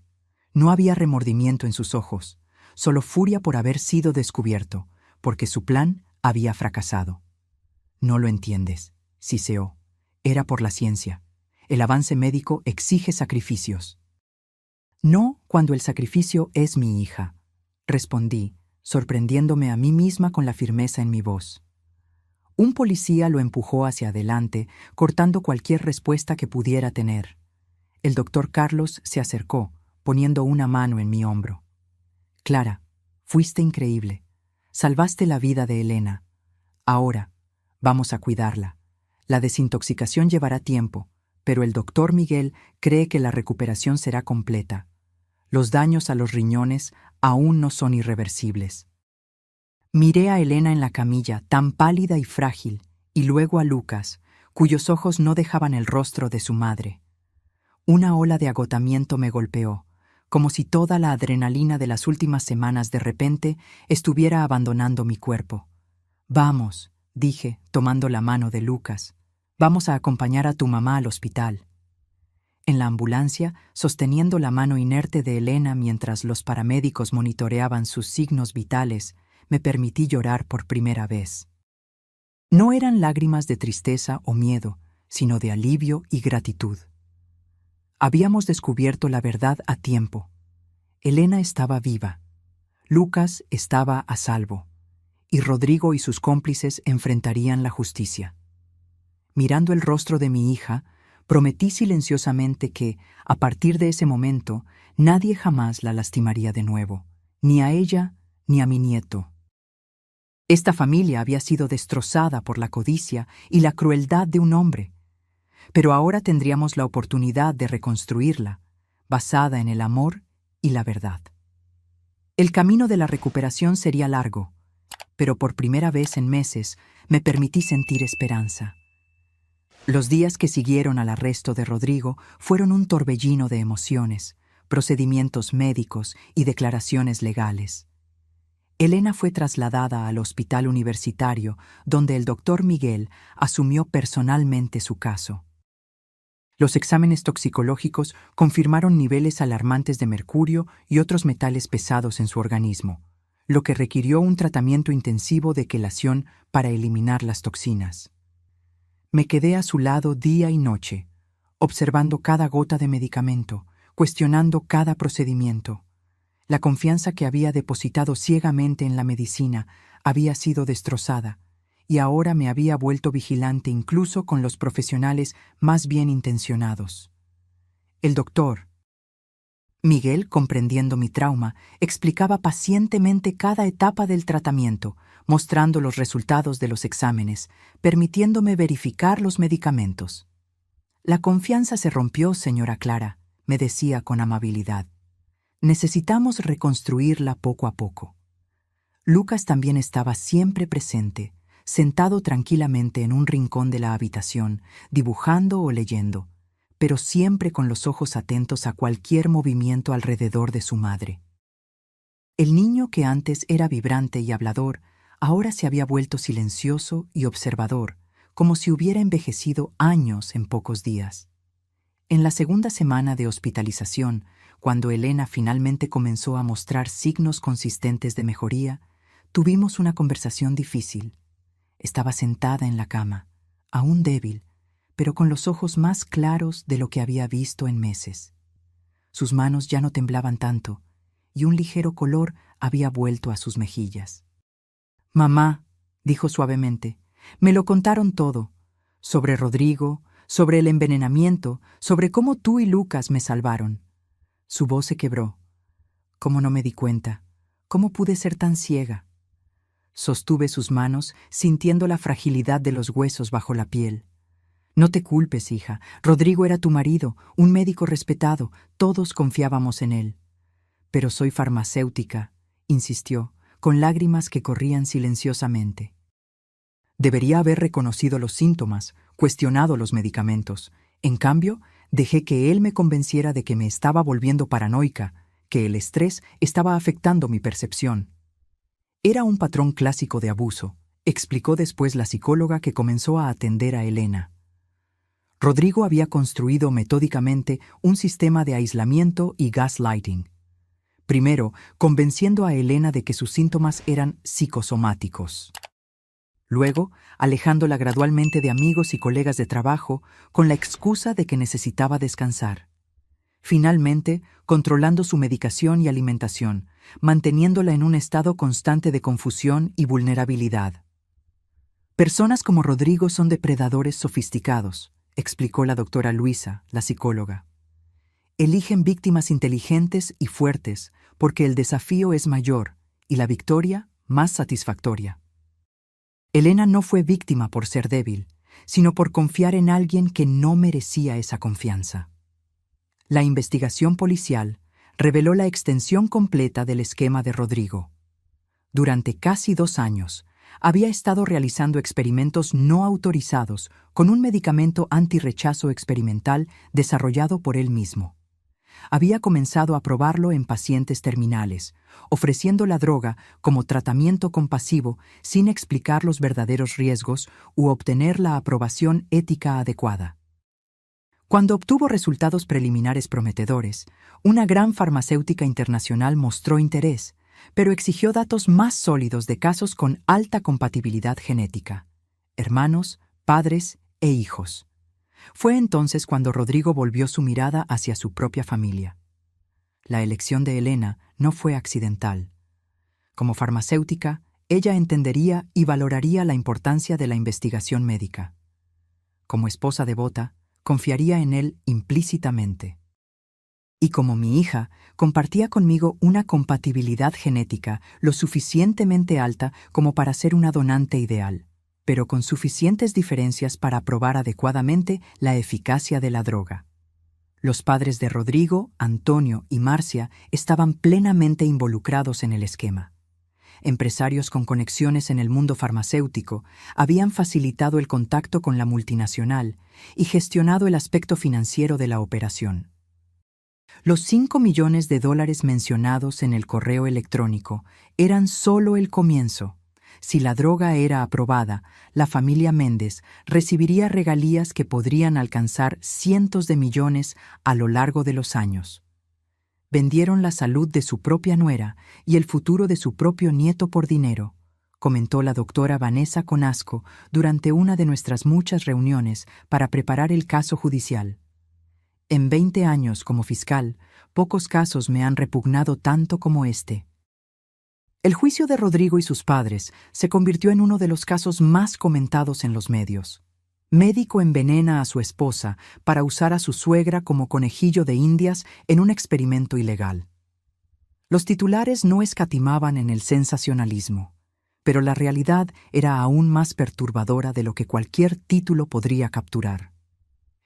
No había remordimiento en sus ojos, solo furia por haber sido descubierto, porque su plan había fracasado. «No lo entiendes», siseó. «Era por la ciencia. El avance médico exige sacrificios». «No cuando el sacrificio es mi hija», respondí, sorprendiéndome a mí misma con la firmeza en mi voz. Un policía lo empujó hacia adelante, cortando cualquier respuesta que pudiera tener. El doctor Carlos se acercó, poniendo una mano en mi hombro. «Clara, fuiste increíble. Salvaste la vida de Elena. Ahora, vamos a cuidarla. La desintoxicación llevará tiempo, pero el doctor Miguel cree que la recuperación será completa. Los daños a los riñones aún no son irreversibles». Miré a Elena en la camilla, tan pálida y frágil, y luego a Lucas, cuyos ojos no dejaban el rostro de su madre. Una ola de agotamiento me golpeó, como si toda la adrenalina de las últimas semanas de repente estuviera abandonando mi cuerpo. «Vamos», dije, tomando la mano de Lucas. «Vamos a acompañar a tu mamá al hospital». En la ambulancia, sosteniendo la mano inerte de Elena mientras los paramédicos monitoreaban sus signos vitales, me permití llorar por primera vez. No eran lágrimas de tristeza o miedo, sino de alivio y gratitud. Habíamos descubierto la verdad a tiempo. Elena estaba viva, Lucas estaba a salvo, y Rodrigo y sus cómplices enfrentarían la justicia. Mirando el rostro de mi hija, prometí silenciosamente que, a partir de ese momento, nadie jamás la lastimaría de nuevo, ni a ella ni a mi nieto. Esta familia había sido destrozada por la codicia y la crueldad de un hombre, pero ahora tendríamos la oportunidad de reconstruirla, basada en el amor y la verdad. El camino de la recuperación sería largo, pero por primera vez en meses me permití sentir esperanza. Los días que siguieron al arresto de Rodrigo fueron un torbellino de emociones, procedimientos médicos y declaraciones legales. Elena fue trasladada al hospital universitario, donde el doctor Miguel asumió personalmente su caso. Los exámenes toxicológicos confirmaron niveles alarmantes de mercurio y otros metales pesados en su organismo, lo que requirió un tratamiento intensivo de quelación para eliminar las toxinas. Me quedé a su lado día y noche, observando cada gota de medicamento, cuestionando cada procedimiento. La confianza que había depositado ciegamente en la medicina había sido destrozada, y ahora me había vuelto vigilante incluso con los profesionales más bien intencionados. El doctor Miguel, comprendiendo mi trauma, explicaba pacientemente cada etapa del tratamiento, mostrando los resultados de los exámenes, permitiéndome verificar los medicamentos. La confianza se rompió, señora Clara, me decía con amabilidad. Necesitamos reconstruirla poco a poco. Lucas también estaba siempre presente, sentado tranquilamente en un rincón de la habitación, dibujando o leyendo, pero siempre con los ojos atentos a cualquier movimiento alrededor de su madre. El niño que antes era vibrante y hablador, ahora se había vuelto silencioso y observador, como si hubiera envejecido años en pocos días. En la segunda semana de hospitalización, cuando Elena finalmente comenzó a mostrar signos consistentes de mejoría, tuvimos una conversación difícil. Estaba sentada en la cama, aún débil, pero con los ojos más claros de lo que había visto en meses. Sus manos ya no temblaban tanto, y un ligero color había vuelto a sus mejillas. «Mamá», dijo suavemente, «me lo contaron todo, sobre Rodrigo, sobre el envenenamiento, sobre cómo tú y Lucas me salvaron». Su voz se quebró. «¿Cómo no me di cuenta? ¿Cómo pude ser tan ciega?» Sostuve sus manos, sintiendo la fragilidad de los huesos bajo la piel. «No te culpes, hija. Rodrigo era tu marido, un médico respetado. Todos confiábamos en él». «Pero soy farmacéutica», insistió, con lágrimas que corrían silenciosamente. Debería haber reconocido los síntomas, cuestionado los medicamentos. En cambio, dejé que él me convenciera de que me estaba volviendo paranoica, que el estrés estaba afectando mi percepción. Era un patrón clásico de abuso, explicó después la psicóloga que comenzó a atender a Elena. Rodrigo había construido metódicamente un sistema de aislamiento y gaslighting. Primero, convenciendo a Elena de que sus síntomas eran psicosomáticos. Luego, alejándola gradualmente de amigos y colegas de trabajo con la excusa de que necesitaba descansar. Finalmente, controlando su medicación y alimentación, manteniéndola en un estado constante de confusión y vulnerabilidad. Personas como Rodrigo son depredadores sofisticados, explicó la doctora Luisa, la psicóloga. Eligen víctimas inteligentes y fuertes porque el desafío es mayor y la victoria más satisfactoria. Elena no fue víctima por ser débil, sino por confiar en alguien que no merecía esa confianza. La investigación policial reveló la extensión completa del esquema de Rodrigo. Durante casi 2 años, había estado realizando experimentos no autorizados con un medicamento antirrechazo experimental desarrollado por él mismo. Había comenzado a probarlo en pacientes terminales, ofreciendo la droga como tratamiento compasivo sin explicar los verdaderos riesgos u obtener la aprobación ética adecuada. Cuando obtuvo resultados preliminares prometedores, una gran farmacéutica internacional mostró interés, pero exigió datos más sólidos de casos con alta compatibilidad genética: hermanos, padres e hijos. Fue entonces cuando Rodrigo volvió su mirada hacia su propia familia. La elección de Elena no fue accidental. Como farmacéutica, ella entendería y valoraría la importancia de la investigación médica. Como esposa devota, confiaría en él implícitamente. Y como mi hija, compartía conmigo una compatibilidad genética lo suficientemente alta como para ser una donante ideal, pero con suficientes diferencias para probar adecuadamente la eficacia de la droga. Los padres de Rodrigo, Antonio y Marcia estaban plenamente involucrados en el esquema. empresarios con conexiones en el mundo farmacéutico, habían facilitado el contacto con la multinacional y gestionado el aspecto financiero de la operación. Los 5 millones de dólares mencionados en el correo electrónico eran solo el comienzo. Si la droga era aprobada, la familia Méndez recibiría regalías que podrían alcanzar cientos de millones a lo largo de los años. Vendieron la salud de su propia nuera y el futuro de su propio nieto por dinero, comentó la doctora Vanessa Conasco durante una de nuestras muchas reuniones para preparar el caso judicial. En 20 años como fiscal, pocos casos me han repugnado tanto como este. El juicio de Rodrigo y sus padres se convirtió en uno de los casos más comentados en los medios. Médico envenena a su esposa para usar a su suegra como conejillo de indias en un experimento ilegal. Los titulares no escatimaban en el sensacionalismo, pero la realidad era aún más perturbadora de lo que cualquier título podría capturar.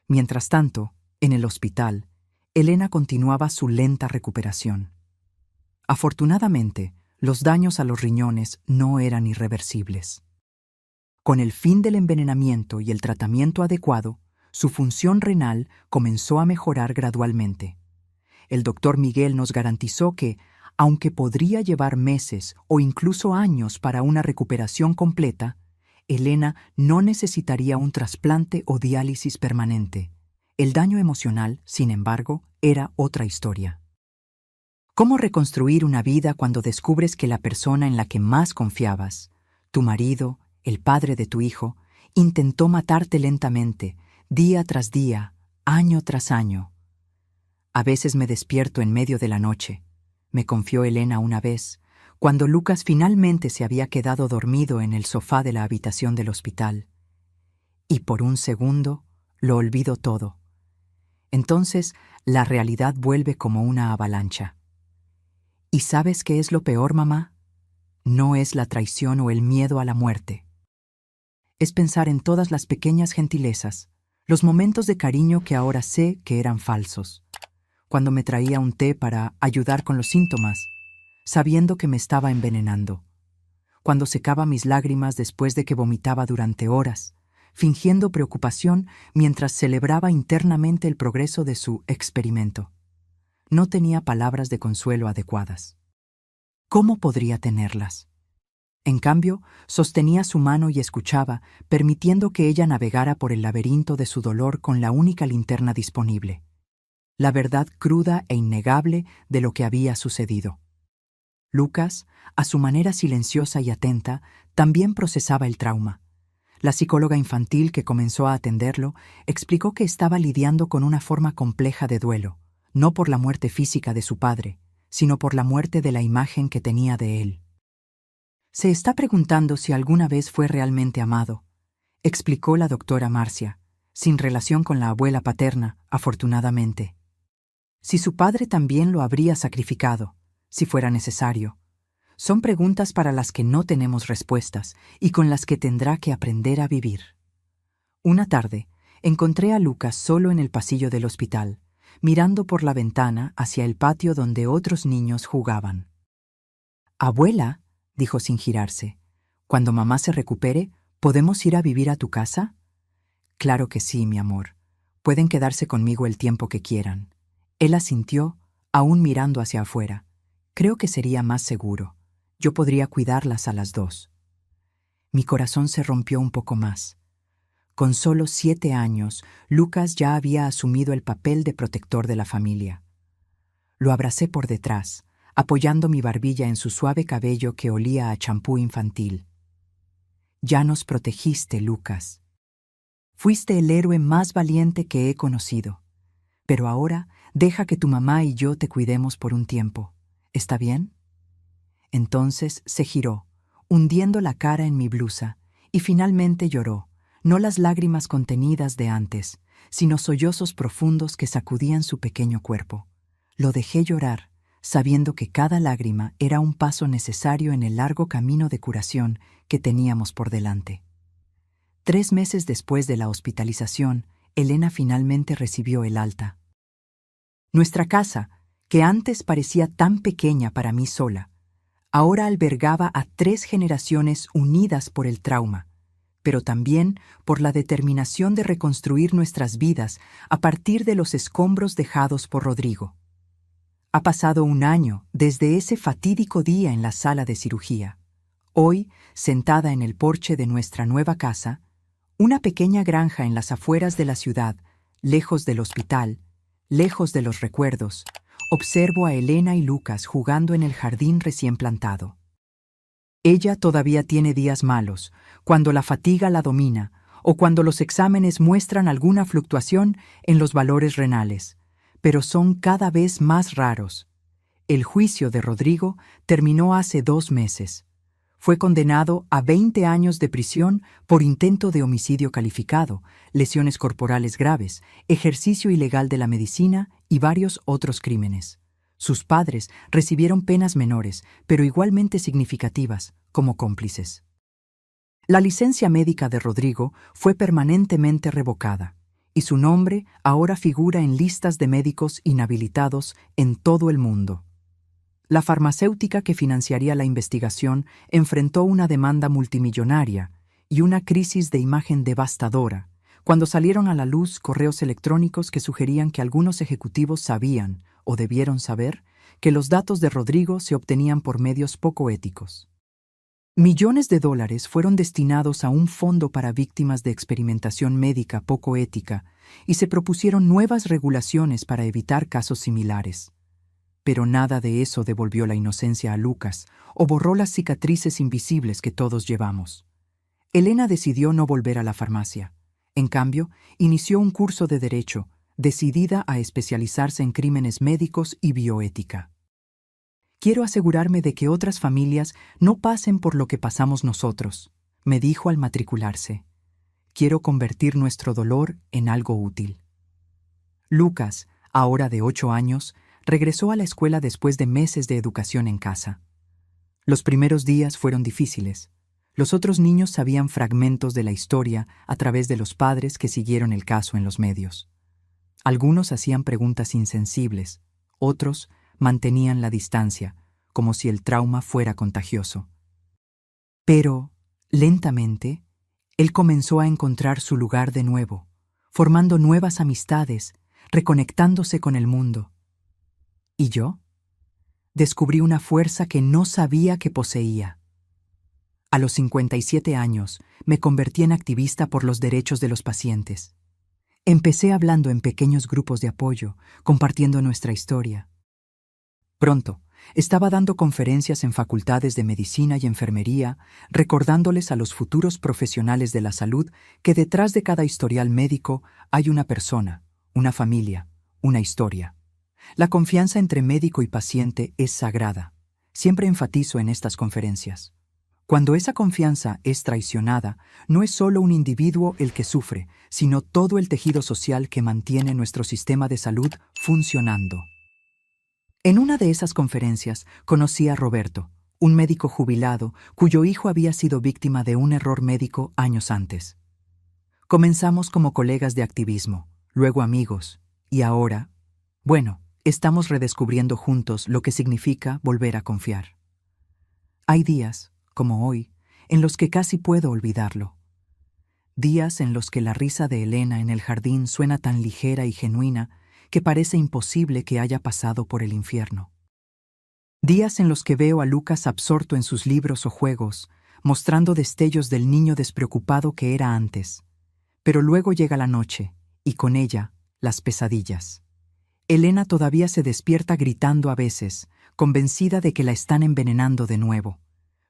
Mientras tanto, en el hospital, Elena continuaba su lenta recuperación. Afortunadamente, los daños a los riñones no eran irreversibles. Con el fin del envenenamiento y el tratamiento adecuado, su función renal comenzó a mejorar gradualmente. El doctor Miguel nos garantizó que, aunque podría llevar meses o incluso años para una recuperación completa, Elena no necesitaría un trasplante o diálisis permanente. El daño emocional, sin embargo, era otra historia. ¿Cómo reconstruir una vida cuando descubres que la persona en la que más confiabas, tu marido, el padre de tu hijo, intentó matarte lentamente, día tras día, año tras año? A veces me despierto en medio de la noche, me confió Elena una vez, cuando Lucas finalmente se había quedado dormido en el sofá de la habitación del hospital. Y por un segundo lo olvido todo. Entonces la realidad vuelve como una avalancha. ¿Y sabes qué es lo peor, mamá? No es la traición o el miedo a la muerte. Es pensar en todas las pequeñas gentilezas, los momentos de cariño que ahora sé que eran falsos. Cuando me traía un té para ayudar con los síntomas, sabiendo que me estaba envenenando. Cuando secaba mis lágrimas después de que vomitaba durante horas, fingiendo preocupación mientras celebraba internamente el progreso de su experimento. No tenía palabras de consuelo adecuadas. ¿Cómo podría tenerlas? En cambio, sostenía su mano y escuchaba, permitiendo que ella navegara por el laberinto de su dolor con la única linterna disponible. La verdad cruda e innegable de lo que había sucedido. Lucas, a su manera silenciosa y atenta, también procesaba el trauma. La psicóloga infantil que comenzó a atenderlo explicó que estaba lidiando con una forma compleja de duelo, no por la muerte física de su padre, sino por la muerte de la imagen que tenía de él. Se está preguntando si alguna vez fue realmente amado, explicó la doctora Marcia, sin relación con la abuela paterna, afortunadamente. Si su padre también lo habría sacrificado, si fuera necesario. Son preguntas para las que no tenemos respuestas y con las que tendrá que aprender a vivir. Una tarde, encontré a Lucas solo en el pasillo del hospital, mirando por la ventana hacia el patio donde otros niños jugaban. «Abuela», dijo sin girarse, «cuando mamá se recupere, ¿podemos ir a vivir a tu casa?» «Claro que sí, mi amor. Pueden quedarse conmigo el tiempo que quieran». Él asintió, aún mirando hacia afuera. «Creo que sería más seguro. Yo podría cuidarlas a las dos». Mi corazón se rompió un poco más. Con solo 7 años, Lucas ya había asumido el papel de protector de la familia. Lo abracé por detrás, apoyando mi barbilla en su suave cabello que olía a champú infantil. «Ya nos protegiste, Lucas. Fuiste el héroe más valiente que he conocido. Pero ahora deja que tu mamá y yo te cuidemos por un tiempo. ¿Está bien?» Entonces se giró, hundiendo la cara en mi blusa, y finalmente lloró. No las lágrimas contenidas de antes, sino sollozos profundos que sacudían su pequeño cuerpo. Lo dejé llorar, sabiendo que cada lágrima era un paso necesario en el largo camino de curación que teníamos por delante. 3 meses después de la hospitalización, Elena finalmente recibió el alta. Nuestra casa, que antes parecía tan pequeña para mí sola, Ahora albergaba a 3 generaciones unidas por el trauma, pero también por la determinación de reconstruir nuestras vidas a partir de los escombros dejados por Rodrigo. Ha pasado un año desde ese fatídico día en la sala de cirugía. Hoy, sentada en el porche de nuestra nueva casa, una pequeña granja en las afueras de la ciudad, lejos del hospital, lejos de los recuerdos, observo a Elena y Lucas jugando en el jardín recién plantado. Ella todavía tiene días malos, cuando la fatiga la domina o cuando los exámenes muestran alguna fluctuación en los valores renales, pero son cada vez más raros. El juicio de Rodrigo terminó hace 2 meses. Fue condenado a 20 años de prisión por intento de homicidio calificado, lesiones corporales graves, ejercicio ilegal de la medicina y varios otros crímenes. Sus padres recibieron penas menores, pero igualmente significativas, como cómplices. La licencia médica de Rodrigo fue permanentemente revocada, y su nombre ahora figura en listas de médicos inhabilitados en todo el mundo. La farmacéutica que financiaría la investigación enfrentó una demanda multimillonaria y una crisis de imagen devastadora, cuando salieron a la luz correos electrónicos que sugerían que algunos ejecutivos sabían, o debieron saber, que los datos de Rodrigo se obtenían por medios poco éticos. Millones de dólares fueron destinados a un fondo para víctimas de experimentación médica poco ética y se propusieron nuevas regulaciones para evitar casos similares. Pero nada de eso devolvió la inocencia a Lucas o borró las cicatrices invisibles que todos llevamos. Elena decidió no volver a la farmacia. En cambio, inició un curso de Derecho, decidida a especializarse en crímenes médicos y bioética. Quiero asegurarme de que otras familias no pasen por lo que pasamos nosotros, me dijo al matricularse. Quiero convertir nuestro dolor en algo útil. Lucas, ahora de 8 años, regresó a la escuela después de meses de educación en casa. Los primeros días fueron difíciles. Los otros niños sabían fragmentos de la historia a través de los padres que siguieron el caso en los medios. Algunos hacían preguntas insensibles, otros mantenían la distancia, como si el trauma fuera contagioso. Pero, lentamente, él comenzó a encontrar su lugar de nuevo, formando nuevas amistades, reconectándose con el mundo. ¿Y yo? Descubrí una fuerza que no sabía que poseía. A los 57 años, me convertí en activista por los derechos de los pacientes. Empecé hablando en pequeños grupos de apoyo, compartiendo nuestra historia. Pronto, estaba dando conferencias en facultades de medicina y enfermería, recordándoles a los futuros profesionales de la salud que detrás de cada historial médico hay una persona, una familia, una historia. La confianza entre médico y paciente es sagrada. Siempre enfatizo en estas conferencias. Cuando esa confianza es traicionada, no es solo un individuo el que sufre, sino todo el tejido social que mantiene nuestro sistema de salud funcionando. En una de esas conferencias conocí a Roberto, un médico jubilado cuyo hijo había sido víctima de un error médico años antes. Comenzamos como colegas de activismo, luego amigos, y ahora, estamos redescubriendo juntos lo que significa volver a confiar. Hay días, como hoy, en los que casi puedo olvidarlo. Días en los que la risa de Elena en el jardín suena tan ligera y genuina que parece imposible que haya pasado por el infierno. Días en los que veo a Lucas absorto en sus libros o juegos, mostrando destellos del niño despreocupado que era antes. Pero luego llega la noche, y con ella, las pesadillas. Elena todavía se despierta gritando a veces, convencida de que la están envenenando de nuevo.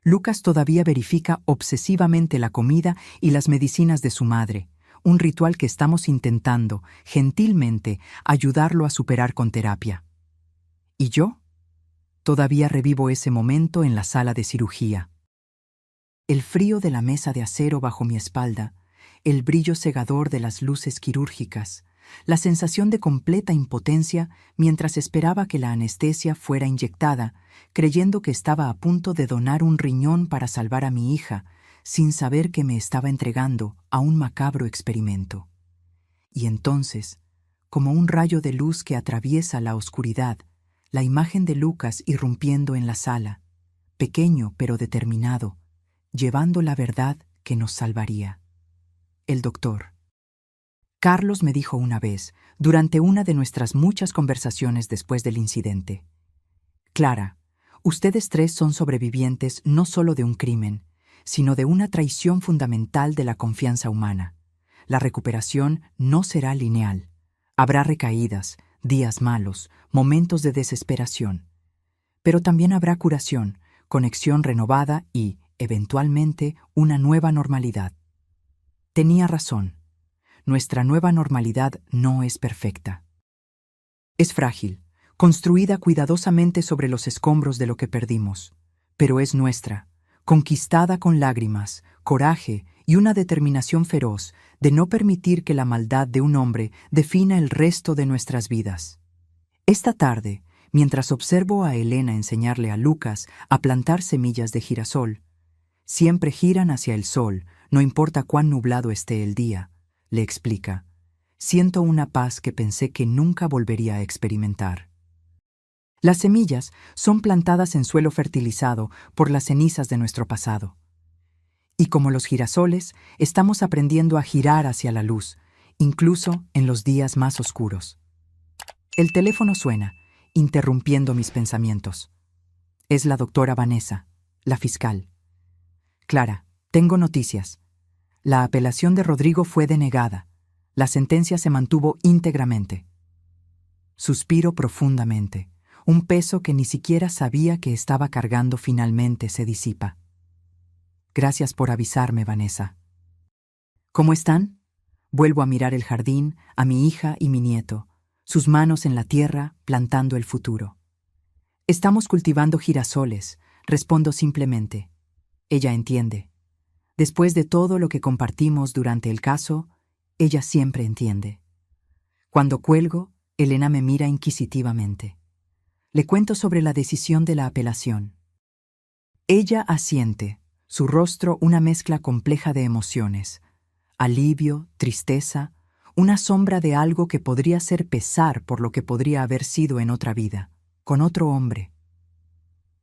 Lucas todavía verifica obsesivamente la comida y las medicinas de su madre, un ritual que estamos intentando, gentilmente, ayudarlo a superar con terapia. ¿Y yo? Todavía revivo ese momento en la sala de cirugía. El frío de la mesa de acero bajo mi espalda, el brillo cegador de las luces quirúrgicas, la sensación de completa impotencia mientras esperaba que la anestesia fuera inyectada, creyendo que estaba a punto de donar un riñón para salvar a mi hija, sin saber que me estaba entregando a un macabro experimento. Y entonces, como un rayo de luz que atraviesa la oscuridad, la imagen de Lucas irrumpiendo en la sala, pequeño pero determinado, llevando la verdad que nos salvaría. El doctor. Carlos me dijo una vez, durante una de nuestras muchas conversaciones después del incidente: Clara, ustedes tres son sobrevivientes no solo de un crimen, sino de una traición fundamental de la confianza humana. La recuperación no será lineal. Habrá recaídas, días malos, momentos de desesperación. Pero también habrá curación, conexión renovada y, eventualmente, una nueva normalidad. Tenía razón. Nuestra nueva normalidad no es perfecta. Es frágil, construida cuidadosamente sobre los escombros de lo que perdimos, pero es nuestra, conquistada con lágrimas, coraje y una determinación feroz de no permitir que la maldad de un hombre defina el resto de nuestras vidas. Esta tarde, mientras observo a Elena enseñarle a Lucas a plantar semillas de girasol, siempre giran hacia el sol, no importa cuán nublado esté el día, le explica. Siento una paz que pensé que nunca volvería a experimentar. Las semillas son plantadas en suelo fertilizado por las cenizas de nuestro pasado. Y como los girasoles, estamos aprendiendo a girar hacia la luz, incluso en los días más oscuros. El teléfono suena, interrumpiendo mis pensamientos. Es la doctora Vanessa, la fiscal. Clara, tengo noticias. La apelación de Rodrigo fue denegada. La sentencia se mantuvo íntegramente. Suspiro profundamente. Un peso que ni siquiera sabía que estaba cargando finalmente se disipa. Gracias por avisarme, Vanessa. ¿Cómo están? Vuelvo a mirar el jardín, a mi hija y mi nieto, sus manos en la tierra, plantando el futuro. Estamos cultivando girasoles, respondo simplemente. Ella entiende. Después de todo lo que compartimos durante el caso, ella siempre entiende. Cuando cuelgo, Elena me mira inquisitivamente. Le cuento sobre la decisión de la apelación. Ella asiente, su rostro una mezcla compleja de emociones: alivio, tristeza, una sombra de algo que podría ser pesar por lo que podría haber sido en otra vida, con otro hombre.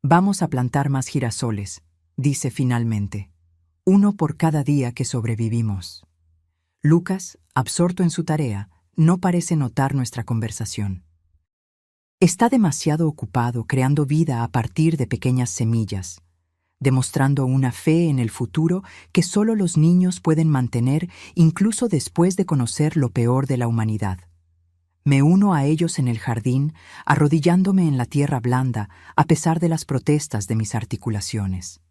Vamos a plantar más girasoles, dice finalmente. Uno por cada día que sobrevivimos. Lucas, absorto en su tarea, no parece notar nuestra conversación. Está demasiado ocupado creando vida a partir de pequeñas semillas, demostrando una fe en el futuro que solo los niños pueden mantener incluso después de conocer lo peor de la humanidad. Me uno a ellos en el jardín, arrodillándome en la tierra blanda a pesar de las protestas de mis articulaciones.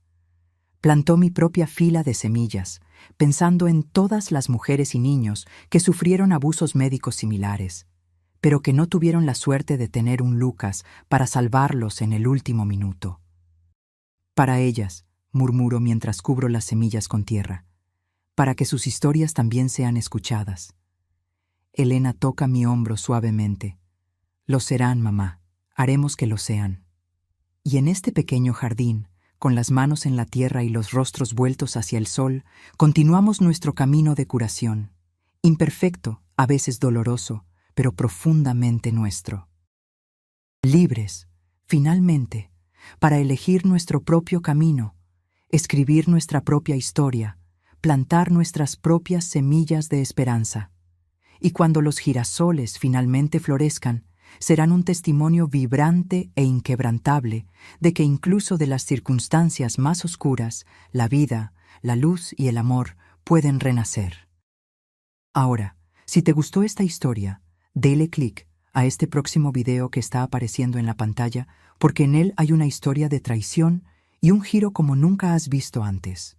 Plantó mi propia fila de semillas, pensando en todas las mujeres y niños que sufrieron abusos médicos similares, pero que no tuvieron la suerte de tener un Lucas para salvarlos en el último minuto. Para ellas, murmuro mientras cubro las semillas con tierra, para que sus historias también sean escuchadas. Elena toca mi hombro suavemente. Lo serán, mamá. Haremos que lo sean. Y en este pequeño jardín, con las manos en la tierra y los rostros vueltos hacia el sol, continuamos nuestro camino de curación, imperfecto, a veces doloroso, pero profundamente nuestro. Libres, finalmente, para elegir nuestro propio camino, escribir nuestra propia historia, plantar nuestras propias semillas de esperanza. Y cuando los girasoles finalmente florezcan, serán un testimonio vibrante e inquebrantable de que incluso de las circunstancias más oscuras, la vida, la luz y el amor pueden renacer. Ahora, si te gustó esta historia, dale clic a este próximo video que está apareciendo en la pantalla, porque en él hay una historia de traición y un giro como nunca has visto antes.